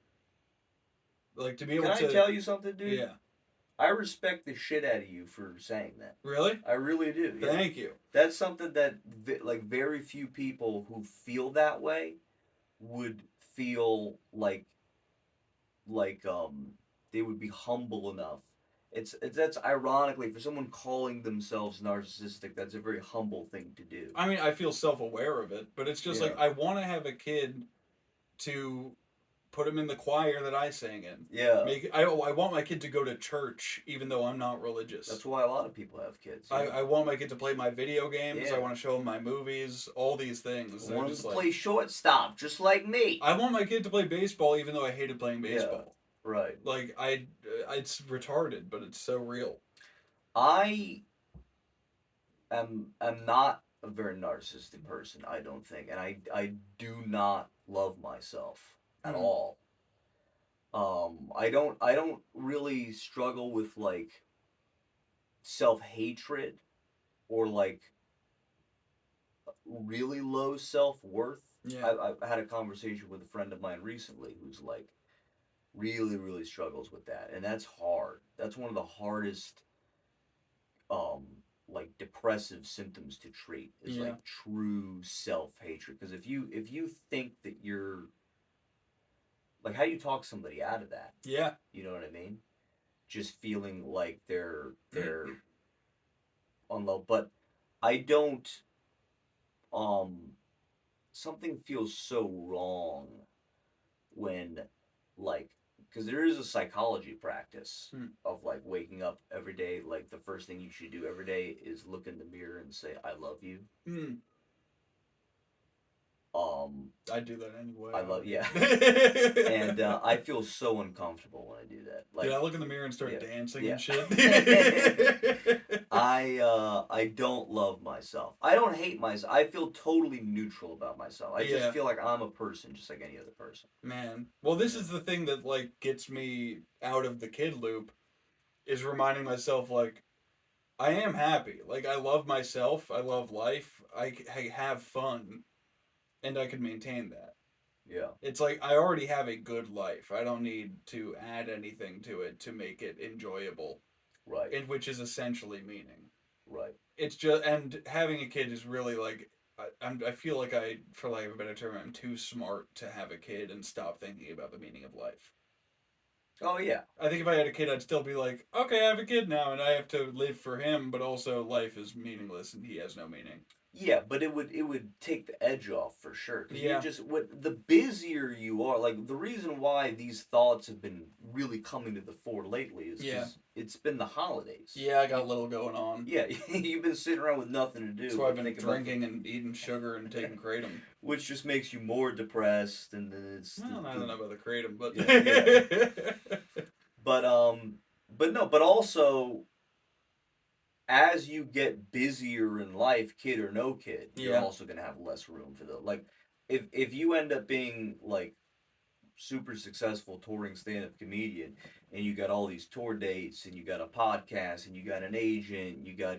Like, to be able to... Can I tell you something, dude? Yeah. I respect the shit out of you for saying that. Really? I really do. Yeah. Thank you. That's something that, like, very few people who feel that way would feel like they would be humble enough. That's ironically, for someone calling themselves narcissistic, that's a very humble thing to do. I mean, I feel self-aware of it, but it's just like, I want to have a kid to put him in the choir that I sang in. Yeah. I want my kid to go to church, even though I'm not religious. That's why a lot of people have kids. Yeah. I want my kid to play my video games. Yeah. I want to show him my movies. All these things. I want him to play shortstop, just like me. I want my kid to play baseball, even though I hated playing baseball. Yeah. Right. Like, it's retarded, but it's so real. I am not a very narcissistic person, I don't think, and I do not love myself at all. I don't really struggle with like self-hatred or like really low self-worth. Yeah. I had a conversation with a friend of mine recently who's like really, really struggles with that, and that's hard. That's one of the hardest like depressive symptoms to treat is like true self-hatred. Because if you think that you're like, how do you talk somebody out of that? Yeah. You know what I mean? Just feeling like they're on low. But I don't something feels so wrong when like, because there is a psychology practice of like waking up every day, like the first thing you should do every day is look in the mirror and say, I love you. I do that anyway. I love, and I feel so uncomfortable when I do that. Like, did I look in the mirror and start dancing and shit? I don't love myself. I don't hate myself. I feel totally neutral about myself. I just feel like I'm a person, just like any other person. Man, well, this is the thing that like gets me out of the kid loop, is reminding myself like, I am happy. Like, I love myself. I love life. I have fun. And I can maintain that. Yeah. It's like, I already have a good life. I don't need to add anything to it to make it enjoyable. Right. And which is essentially meaning. Right. It's just, and having a kid is really like, I feel like for lack of a better term, I'm too smart to have a kid and stop thinking about the meaning of life. Oh, yeah. I think if I had a kid, I'd still be like, okay, I have a kid now, and I have to live for him, but also life is meaningless, and he has no meaning. Yeah, but it would take the edge off for sure. 'Cause yeah. The busier you are, like the reason why these thoughts have been really coming to the fore lately is because it's been the holidays. Yeah, I got a little going on. Yeah, you've been sitting around with nothing to do. That's why I've been drinking and eating sugar and taking Kratom. Which just makes you more depressed, and then it's... Well, I don't know about the Kratom, but... But also... As you get busier in life, kid or no kid, you're also going to have less room for the... Like, if you end up being, like, super successful touring stand-up comedian, and you got all these tour dates, and you got a podcast, and you got an agent, you got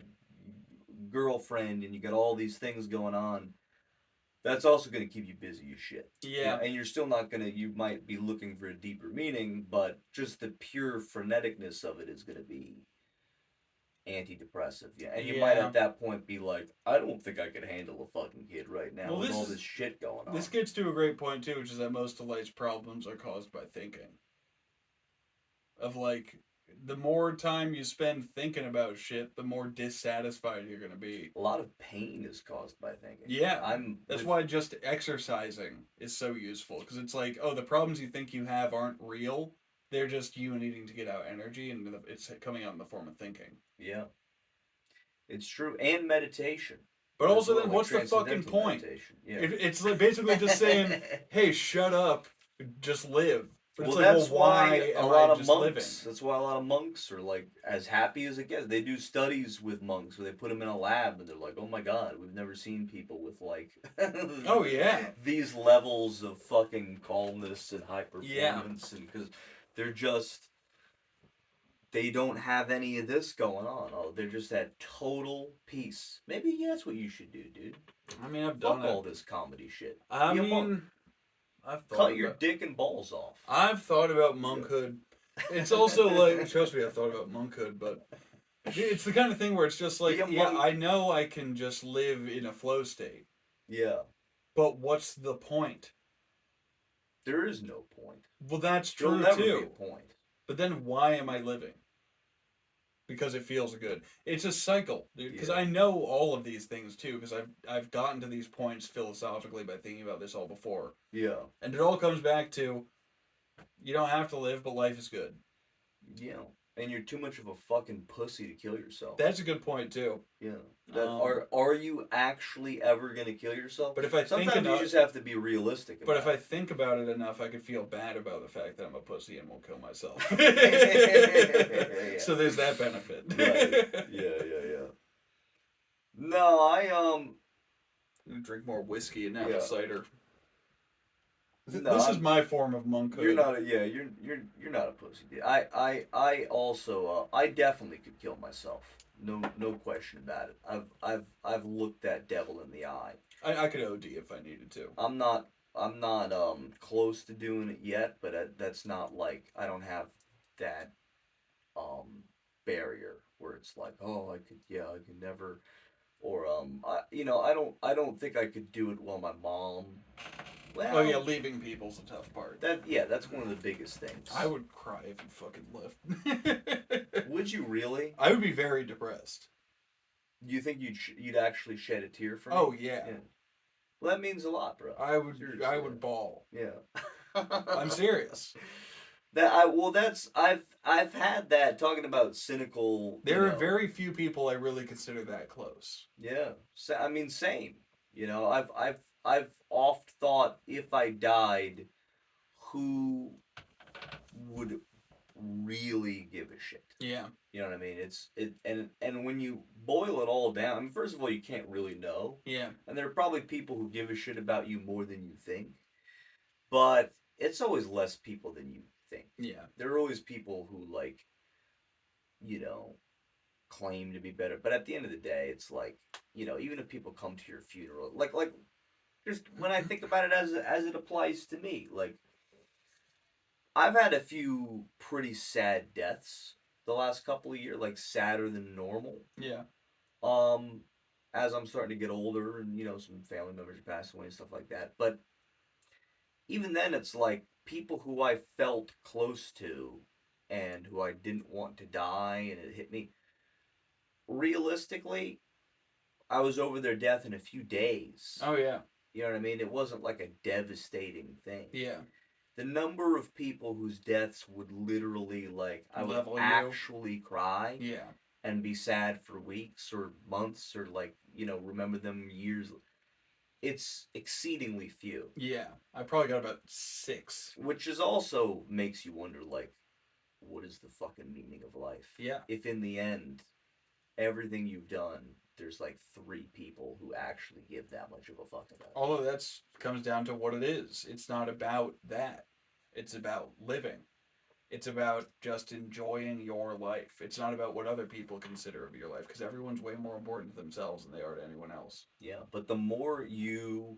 girlfriend, and you got all these things going on, that's also going to keep you busy as shit. Yeah. You know? And you're still not going to... You might be looking for a deeper meaning, but just the pure freneticness of it is going to be... antidepressive. Yeah, and you might Yeah. at that point be like, I don't think I could handle a fucking kid right now Well, with all this this shit going on. This gets to a great point too, which is that most of life's problems are caused by thinking. Of like, the more time you spend thinking about shit, the more dissatisfied you're gonna be. A lot of pain is caused by thinking. Yeah, that's why just exercising is so useful, because it's like, oh, the problems you think you have aren't real. They're just you needing to get out energy, and it's coming out in the form of thinking. Yeah, it's true, and meditation. But also, well, then like what's the fucking transcendental point? meditation. Yeah. It's like basically just saying, "Hey, shut up, just live." But Well, it's like, that's well, why why a am lot I of just monks. living? That's why a lot of monks are like as happy as it gets. They do studies with monks where they put them in a lab and they're like, "Oh my god, we've never seen people with like." Oh yeah. These levels of fucking calmness and high Yeah. performance, and because they're just they don't have any of this going on. Oh, they're just at total peace. Maybe that's what you should do, dude. I mean, I've Fuck done all it. this comedy shit. I Be a monk. mean, I've thought Cut your about, dick and balls off. I've thought about monkhood. It's also like, trust me, I've thought about monkhood, but it's the kind of thing where it's just like, Be a yeah, monk. I know I can just live in a flow state, Yeah. but what's the point? There is no point. Well, that's There'll true never too. be a point. But then why am I living? Because it feels good. It's a cycle, dude. Because Yeah. I know all of these things too. Because I've gotten to these points philosophically by thinking about this all before. Yeah. And it all comes back to, you don't have to live, but life is good. Yeah. And you're too much of a fucking pussy to kill yourself. That's a good point too. Yeah. That are you actually ever gonna kill yourself? But if I Sometimes think enough, you just have to be realistic. but about if I think about it enough, I could feel bad about the fact that I'm a pussy and won't kill myself. Yeah. So there's that benefit. Right. Yeah. No, I Drink more whiskey and apple Yeah. cider. No, This is my form of monkhood. You're not a you're not a pussy. Dude. I also I definitely could kill myself. No question about it. I've looked that devil in the eye. I could OD if I needed to. I'm not close to doing it yet, but that's not like I don't have that barrier where it's like, oh, I could never, or I don't think I could do it while my mom. Well, Oh yeah, leaving people's a tough part. That's one of the biggest things. I would cry if you fucking left. Would you really? I would be very depressed. You think you'd actually shed a tear for me? Oh yeah. Well, that means a lot, bro. I would Seriously. I would bawl. Yeah. I'm serious. I've had that talking about cynical. There are very few people I really consider that close. Yeah. I mean, same. I've oft thought if I died, who would really give a shit? Yeah. You know what I mean? And when you boil it all down, I mean, first of all, you can't really know. Yeah. And there are probably people who give a shit about you more than you think. But it's always less people than you think. Yeah. There are always people who claim to be better. But at the end of the day, it's like, even if people come to your funeral, like just when I think about it as it applies to me, like I've had a few pretty sad deaths the last couple of years, like sadder than normal. Yeah. As I'm starting to get older and some family members are passing away and stuff like that. But even then, it's like people who I felt close to and who I didn't want to die, and it hit me. Realistically, I was over their death in a few days. Oh yeah. You know what I mean? It wasn't like a devastating thing. Yeah. The number of people whose deaths would literally, I would Level you. actually cry Yeah. and be sad for weeks or months or, remember them years. It's exceedingly few. Yeah. I probably got about 6. Which is also makes you wonder, what is the fucking meaning of life? Yeah. If in the end, everything you've done, there's 3 people who actually give that much of a fuck about it. Although that's comes down to what it is. It's not about that. It's about living. It's about just enjoying your life. It's not about what other people consider of your life, because everyone's way more important to themselves than they are to anyone else. Yeah, but the more you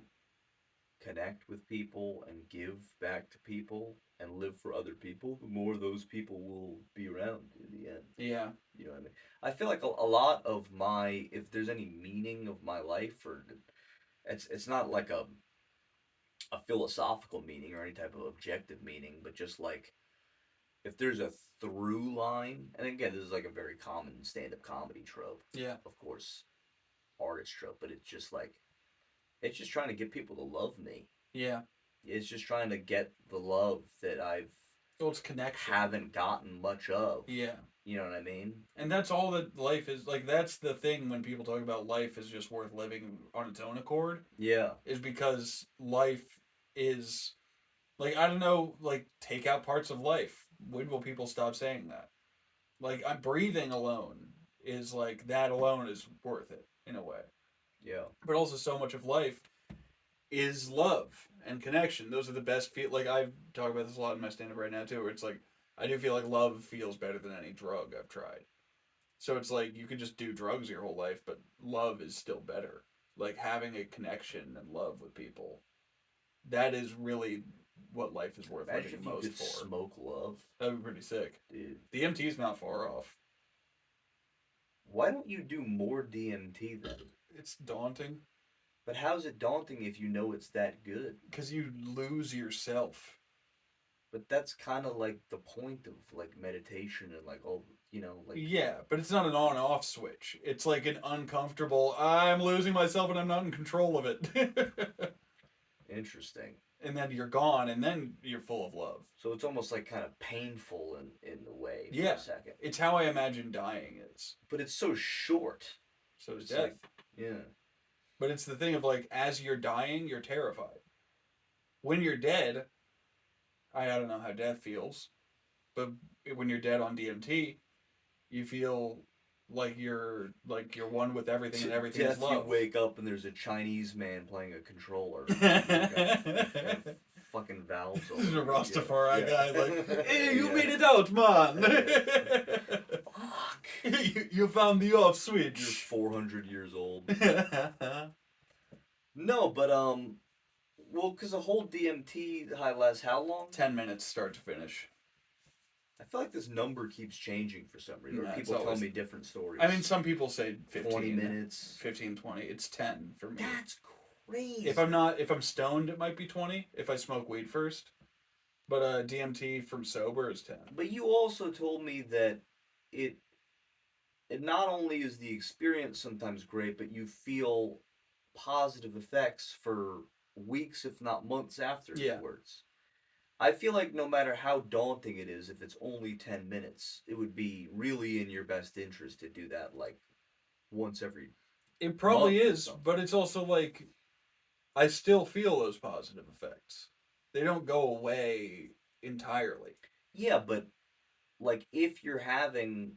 connect with people and give back to people and live for other people, the more those people will be around in the end. Yeah. You know what I mean? I feel like a lot of my, if there's any meaning of my life, or it's not like a philosophical meaning or any type of objective meaning, but just like if there's a through line, and again, this is like a very common stand-up comedy trope, Yeah. of course, artist trope, but it's just like it's just trying to get people to love me. Yeah. It's just trying to get the love that I've Well, it's connection. haven't gotten much of. Yeah. You know what I mean? And that's all that life is. Like, that's the thing when people talk about life is just worth living on its own accord. Yeah. Is because life is, like, I don't know, like, take out parts of life. When will people stop saying that? Like, I'm breathing alone is, like, that alone is worth it, in a way. Yeah. But also so much of life is love and connection. Those are the best like, I talk about this a lot in my stand-up right now, too, where it's like, I do feel like love feels better than any drug I've tried. So it's like, you could just do drugs your whole life, but love is still better. Like, having a connection and love with people. That is really what life is worth Imagine living if you most could for. smoke love. That would be pretty sick. Dude. DMT's not far off. Why don't you do more DMT then? It's daunting. But how's it daunting if you know it's that good? Because you lose yourself. But that's kind of like the point of like meditation and like all, you know, like Yeah, but it's not an on-off switch. It's like an uncomfortable, I'm losing myself and I'm not in control of it. interesting. And then you're gone, and then you're full of love. So it's almost like kind of painful in a way for Yeah. a second. It's how I imagine dying is. But it's so short. So is It's death. like, yeah. But it's the thing of, like, as you're dying, you're terrified. When you're dead, I don't know how death feels, but when you're dead on DMT, you feel like you're one with everything and everything is Death, love. you wake up and there's a Chinese man playing a controller. Fucking valves. This is a over. Rastafari guy, like, hey, you Yeah. made it out, man! Fuck. you found the off You're switch. 400 years old. No, but well, because the whole DMT high lasts how long? 10 minutes start to finish. I feel like this number keeps changing for some reason. Yeah, Or it's people tell always- me different stories. I mean, some people say 15. 20 minutes. 15, 20. It's 10 for me. That's crazy. If I'm stoned, it might be 20. If I smoke weed first. But DMT from sober is 10. But you also told me that it not only is the experience sometimes great, but you feel positive effects for weeks, if not months afterwards. I feel like no matter how daunting it is, if it's only 10 minutes, it would be really in your best interest to do that like once every. It probably month or is, something. but it's also like, I still feel those positive effects. They don't go away entirely. Yeah, but like if you're having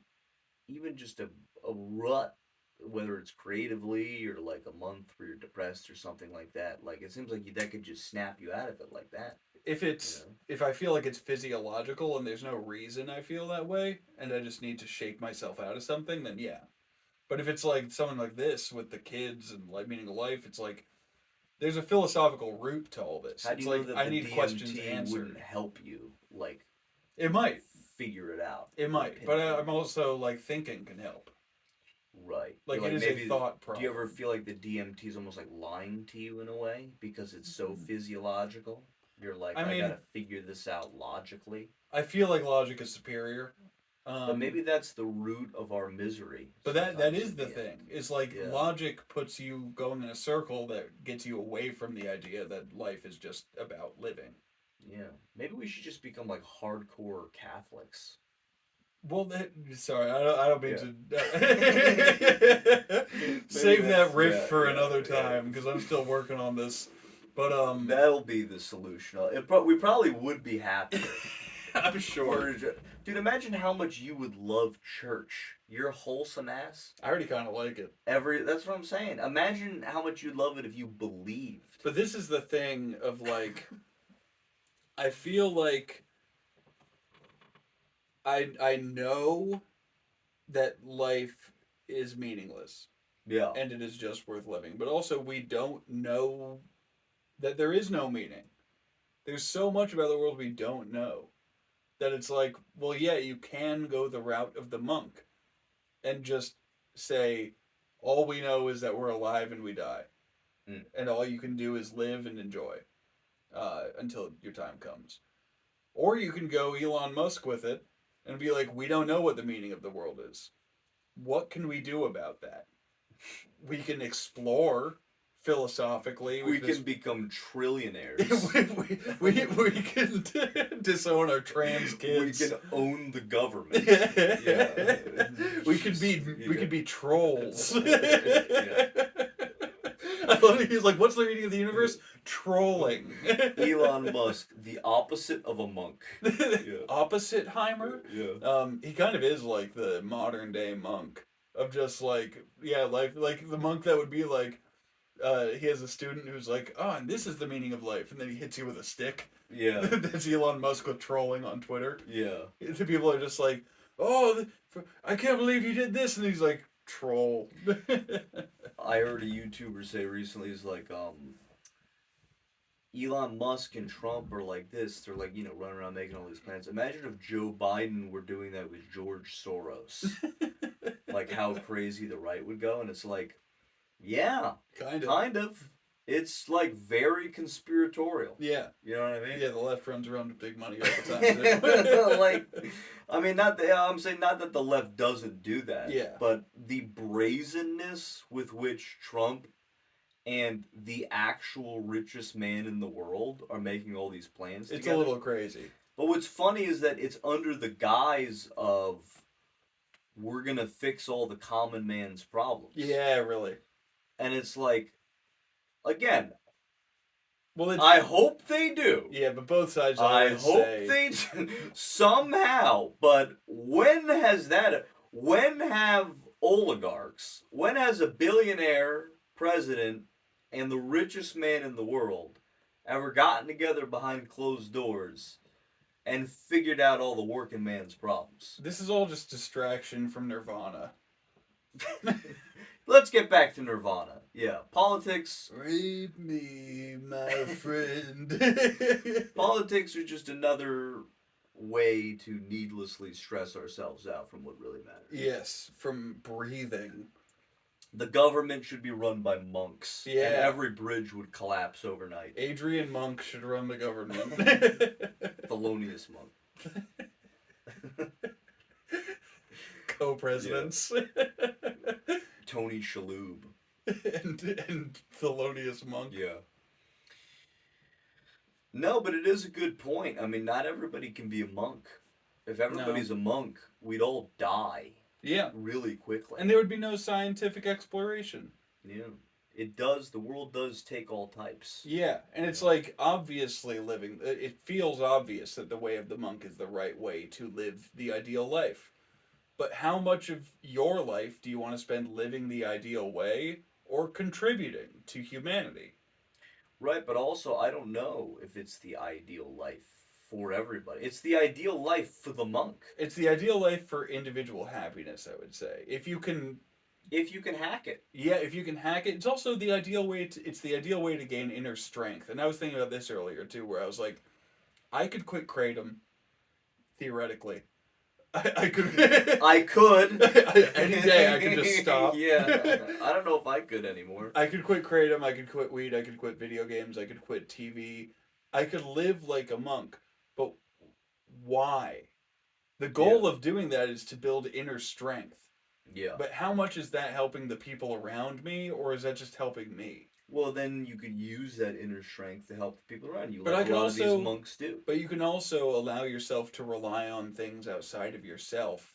even just a rut, whether it's creatively or like a month where you're depressed or something like that, like it seems like that could just snap you out of it like that. If it's You know? if I feel like it's physiological and there's no reason I feel that way and I just need to shake myself out of something, then yeah. But if it's like something like this with the kids and like meaning of life, it's like there's a philosophical root to all this. How do It's you like know that I the need DMT questions answered. wouldn't help you like It might. figure it out? It might. But I'm also like thinking can help. Right. Like You're it is maybe, a thought do problem. you ever feel like the DMT is almost like lying to you in a way because it's so physiological? You're like, I mean, gotta figure this out logically. I feel like logic is superior. But maybe that's the root of our misery. But that sometimes is in the end. thing. It's like Yeah. logic puts you going in a circle that gets you away from the idea that life is just about living. Yeah. Maybe we should just become like hardcore Catholics. Well, sorry, I don't mean to save that that's- riff yeah, for yeah, another yeah. time because I'm still working on this. But That'll be the solution. We probably would be happier. I'm sure. Dude, imagine how much you would love church. You're a wholesome ass. I already kind of like it. That's what I'm saying. Imagine how much you'd love it if you believed. But this is the thing of like, I feel like I know that life is meaningless Yeah. and it is just worth living. But also we don't know that there is no meaning. There's so much about the world we don't know that it's like, well, yeah, you can go the route of the monk and just say, all we know is that we're alive and we die. And all you can do is live and enjoy until your time comes. Or you can go Elon Musk with it and be like, we don't know what the meaning of the world is. What can we do about that? We can explore philosophically. We can become trillionaires. we can disown our trans kids. We can own the government. We could be trolls. I love it. He's like, what's the meaning of the universe? Trolling. Elon Musk, the opposite of a monk. Opposite Heimer? Yeah. He kind of is like the modern day monk. Of just like, yeah, like the monk that would be like, he has a student who's like, oh, and this is the meaning of life. And then he hits you with a stick. Yeah. That's Elon Musk with trolling on Twitter. Yeah. The people are just like, oh, I can't believe you did this. And he's like, troll. I heard a YouTuber say recently, he's like, Elon Musk and Trump are like this. They're like, running around making all these plans. Imagine if Joe Biden were doing that with George Soros. Like how crazy the right would go. And it's like, yeah, kind of. It's like very conspiratorial. Yeah. You know what I mean? Yeah, the left runs around with big money all the time. Like, I mean, I'm saying not that the left doesn't do that. Yeah. But the brazenness with which Trump and the actual richest man in the world are making all these plans together. It's a little crazy. But what's funny is that it's under the guise of we're going to fix all the common man's problems. Yeah, really. And it's like, again, well, I hope they do. Yeah, but both sides I always hope say... they do. Somehow. But when have oligarchs, when has a billionaire president and the richest man in the world ever gotten together behind closed doors and figured out all the working man's problems? This is all just distraction from Nirvana. Let's get back to Nirvana. Yeah, politics. Rape me, my friend. Politics are just another way to needlessly stress ourselves out from what really matters. Yes, from breathing. The government should be run by monks. Yeah. And every bridge would collapse overnight. Adrian Monk should run the government. Thelonious Monk. Co-presidents. Yeah. Tony Shalhoub. and Thelonious Monk. Yeah. No, but it is a good point. I mean, not everybody can be a monk. If everybody's a monk, we'd all die. Yeah. Really quickly. And there would be no scientific exploration. Yeah. It does. The world does take all types. Yeah. And it's like, obviously it feels obvious that the way of the monk is the right way to live the ideal life. But how much of your life do you want to spend living the ideal way or contributing to humanity? Right, but also I don't know if it's the ideal life for everybody. It's the ideal life for the monk. It's the ideal life for individual happiness, I would say. If you can hack it. Yeah, if you can hack it. It's also the ideal way to gain inner strength. And I was thinking about this earlier too, where I was like, I could quit Kratom, theoretically. I could. Any day I could just stop. Yeah. I don't know if I could anymore. I could quit Kratom, I could quit weed, I could quit video games, I could quit TV. I could live like a monk. But why? The goal of doing that is to build inner strength. Yeah. But how much is that helping the people around me, or is that just helping me? Well, then you could use that inner strength to help the people around you. But like a lot of these monks do. But you can also allow yourself to rely on things outside of yourself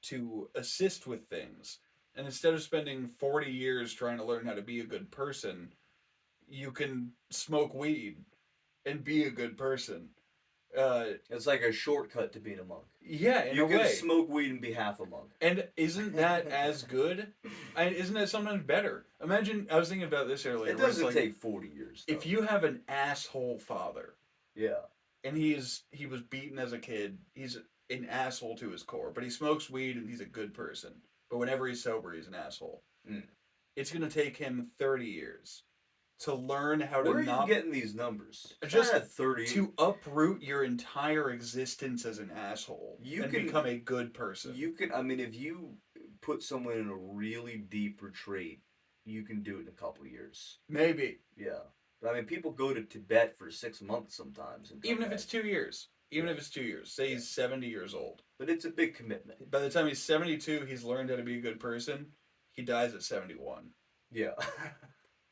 to assist with things. And instead of spending 40 years trying to learn how to be a good person, you can smoke weed and be a good person. It's like a shortcut to being a monk. Yeah, in a way. You can smoke weed and be half a monk. And isn't that as good? Isn't that sometimes better? Imagine, I was thinking about this earlier. It doesn't take 40 years, though. If you have an asshole father. Yeah. And he was beaten as a kid. He's an asshole to his core. But he smokes weed and he's a good person. But whenever he's sober, he's an asshole. It's going to take him 30 years to learn how Where to are not you getting these numbers? just At 30. to uproot your entire existence as an asshole You and can- become a good person. You can, I mean, if you put someone in a really deep retreat, you can do it in a couple years. Maybe. Yeah. But, I mean, people go to Tibet for 6 months sometimes. And come Even if back. it's 2 years. Even if it's 2 years. Say he's 70 years old. But it's a big commitment. By the time he's 72, he's learned how to be a good person. He dies at 71. Yeah.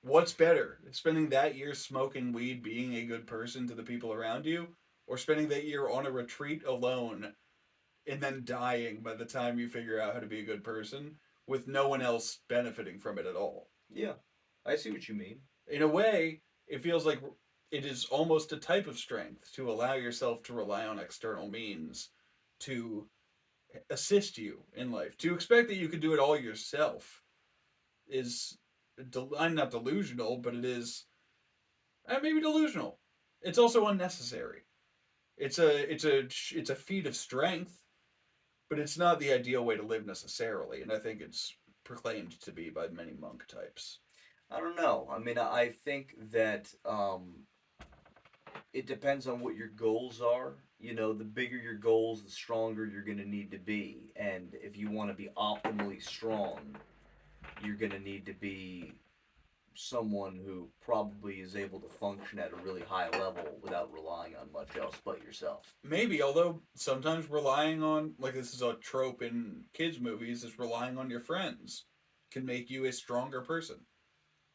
What's better? Spending that year smoking weed, being a good person to the people around you? Or spending that year on a retreat alone and then dying by the time you figure out how to be a good person with no one else benefiting from it at all? Yeah. I see what you mean. In a way, it feels like it is almost a type of strength to allow yourself to rely on external means to assist you in life. To expect that you could do it all yourself is, I'm not delusional, but it is maybe delusional. It's also unnecessary. It's a feat of strength, but it's not the ideal way to live necessarily, and I think it's proclaimed to be by many monk types. I don't know. I mean, I think that it depends on what your goals are. You know, the bigger your goals, the stronger you're going to need to be. And if you want to be optimally strong, you're going to need to be someone who probably is able to function at a really high level without relying on much else but yourself. Maybe, although sometimes relying on, like this is a trope in kids' movies, is relying on your friends can make you a stronger person.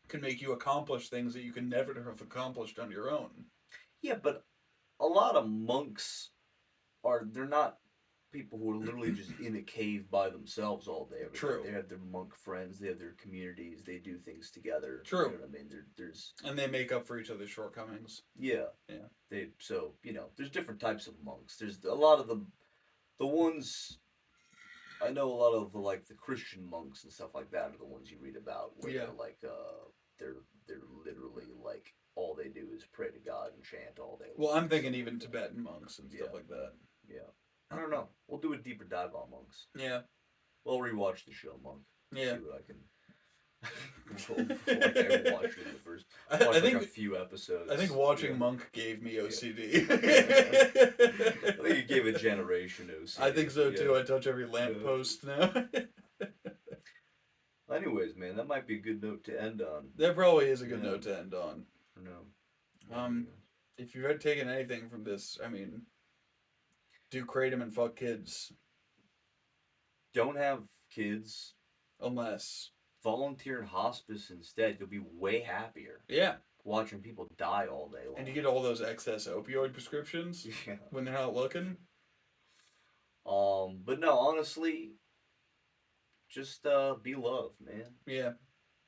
Can make you accomplish things that you could never have accomplished on your own. Yeah, but a lot of monks they're not people who are literally just in a cave by themselves all day. True. They have their monk friends, they have their communities, they do things together. True. You know what I mean? There's And they make up for each other's shortcomings. Yeah. Yeah. So, you know, there's different types of monks. There's a lot of the ones I know a lot of the Christian monks and stuff like that are the ones you read about where Yeah. they're literally all they do is pray to God and chant all day long. Well, I'm thinking even Tibetan monks and stuff like that. Yeah. I don't know. We'll do a deeper dive on monks. Yeah. We'll rewatch the show, Monk. Yeah. See what I can. I watched it in the first. I think a few episodes. I think watching Monk gave me OCD. I think it gave a generation OCD. I think so too. I touch every lamppost now. Anyways, man, that might be a good note to end on. That probably is a good note to end on. No. If you've taken anything from this, I mean, do kratom and fuck kids. Don't have kids. Unless. Volunteer in hospice instead. You'll be way happier. Yeah. Watching people die all day long. And you get all those excess opioid prescriptions when they're not looking. But no, honestly, just be love, man. Yeah.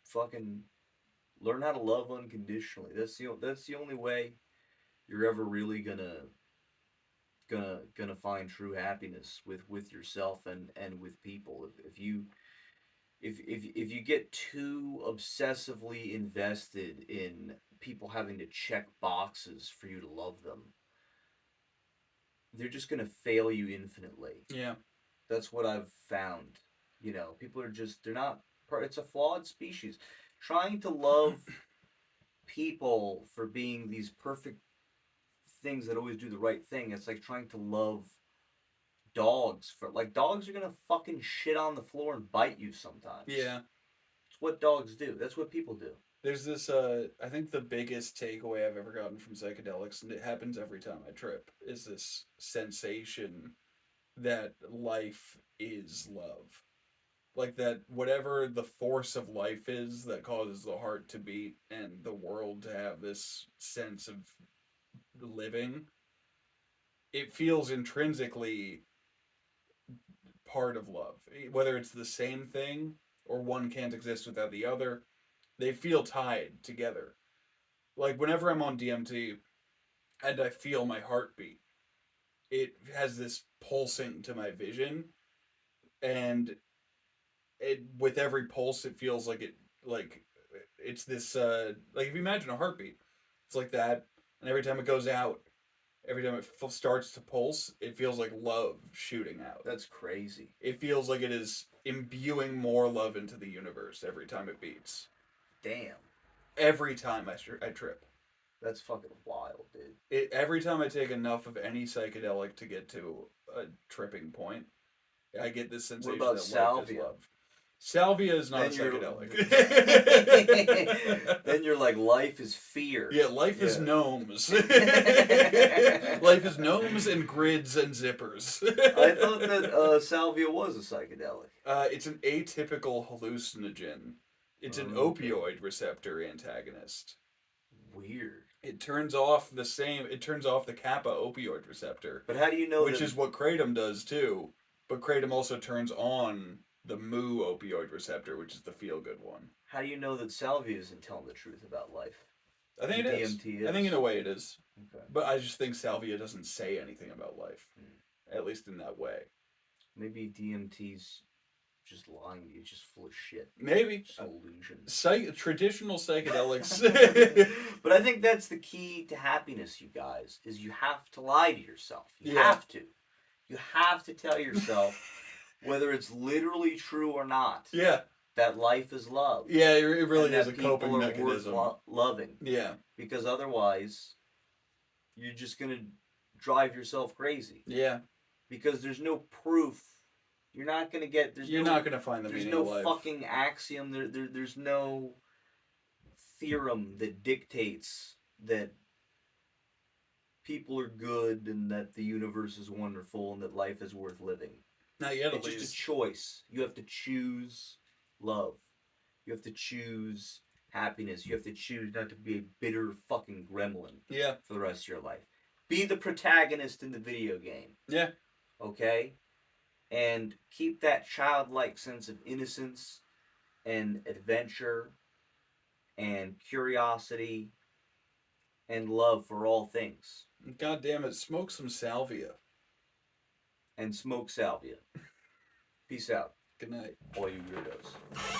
Fucking learn how to love unconditionally. That's the only way you're ever really gonna find true happiness with yourself and with people. If you get too obsessively invested in people having to check boxes for you to love them, they're just gonna fail you infinitely. Yeah. That's what I've found. You know, people are they're not. It's a flawed species. Trying to love people for being these perfect things that always do the right thing. It's like trying to love dogs for dogs are gonna fucking shit on the floor and bite you sometimes. Yeah. It's what dogs do. That's what people do. There's this, I think the biggest takeaway I've ever gotten from psychedelics, and it happens every time I trip, is this sensation that life is love. Like that whatever the force of life is that causes the heart to beat and the world to have this sense of living, it feels intrinsically part of love. Whether it's the same thing or one can't exist without the other, they feel tied together. Like whenever I'm on DMT and I feel my heartbeat, it has this pulsing to my vision, and with every pulse it feels like it's this like if you imagine a heartbeat, it's like that, and every time it goes out, every time it starts to pulse, it feels like love shooting out. That's crazy. It feels like it is imbuing more love into the universe every time it beats. Damn. every time I trip. That's fucking wild, dude. Every time I take enough of any psychedelic to get to a tripping point, I get this sensation about that salvia? life is love. Salvia is not Then a you're- psychedelic. Then you're like, life is fear. Yeah, life is Yeah. gnomes. Life is gnomes and grids and zippers. I thought that salvia was a psychedelic. It's an atypical hallucinogen. It's an Okay. opioid receptor antagonist. Weird. It turns off the kappa opioid receptor, But how do you know which that... is what kratom does too. But kratom also turns on the mu opioid receptor, which is the feel good one. How do you know that salvia isn't telling the truth about life? I think it is. DMT is. I think in a way it is. Okay. But I just think salvia doesn't say anything about life, at least in that way. Maybe DMT's just lying to you. It's just full of shit. Maybe. Just illusions. Traditional psychedelics. But I think that's the key to happiness, you guys, is you have to lie to yourself. You Yeah. have to. You have to tell yourself, whether it's literally true or not, Yeah. that life is love. Yeah, it really and is that a coping people are mechanism. worth loving. Yeah. Because otherwise, you're just going to drive yourself crazy. Yeah. Because there's no proof. You're not going to get... You're not going to find the There's meaning no of life. fucking axiom. There's no theorem that dictates that people are good and that the universe is wonderful and that life is worth living. Not yet, at It's just a least. choice. You have to choose love. You have to choose happiness. You have to choose not to be a bitter fucking gremlin Yeah. for the rest of your life. Be the protagonist in the video game. Yeah. Okay? And keep that childlike sense of innocence and adventure and curiosity and love for all things. God damn it, smoke some salvia. And smoke salvia. Peace out, Good night. all you weirdos.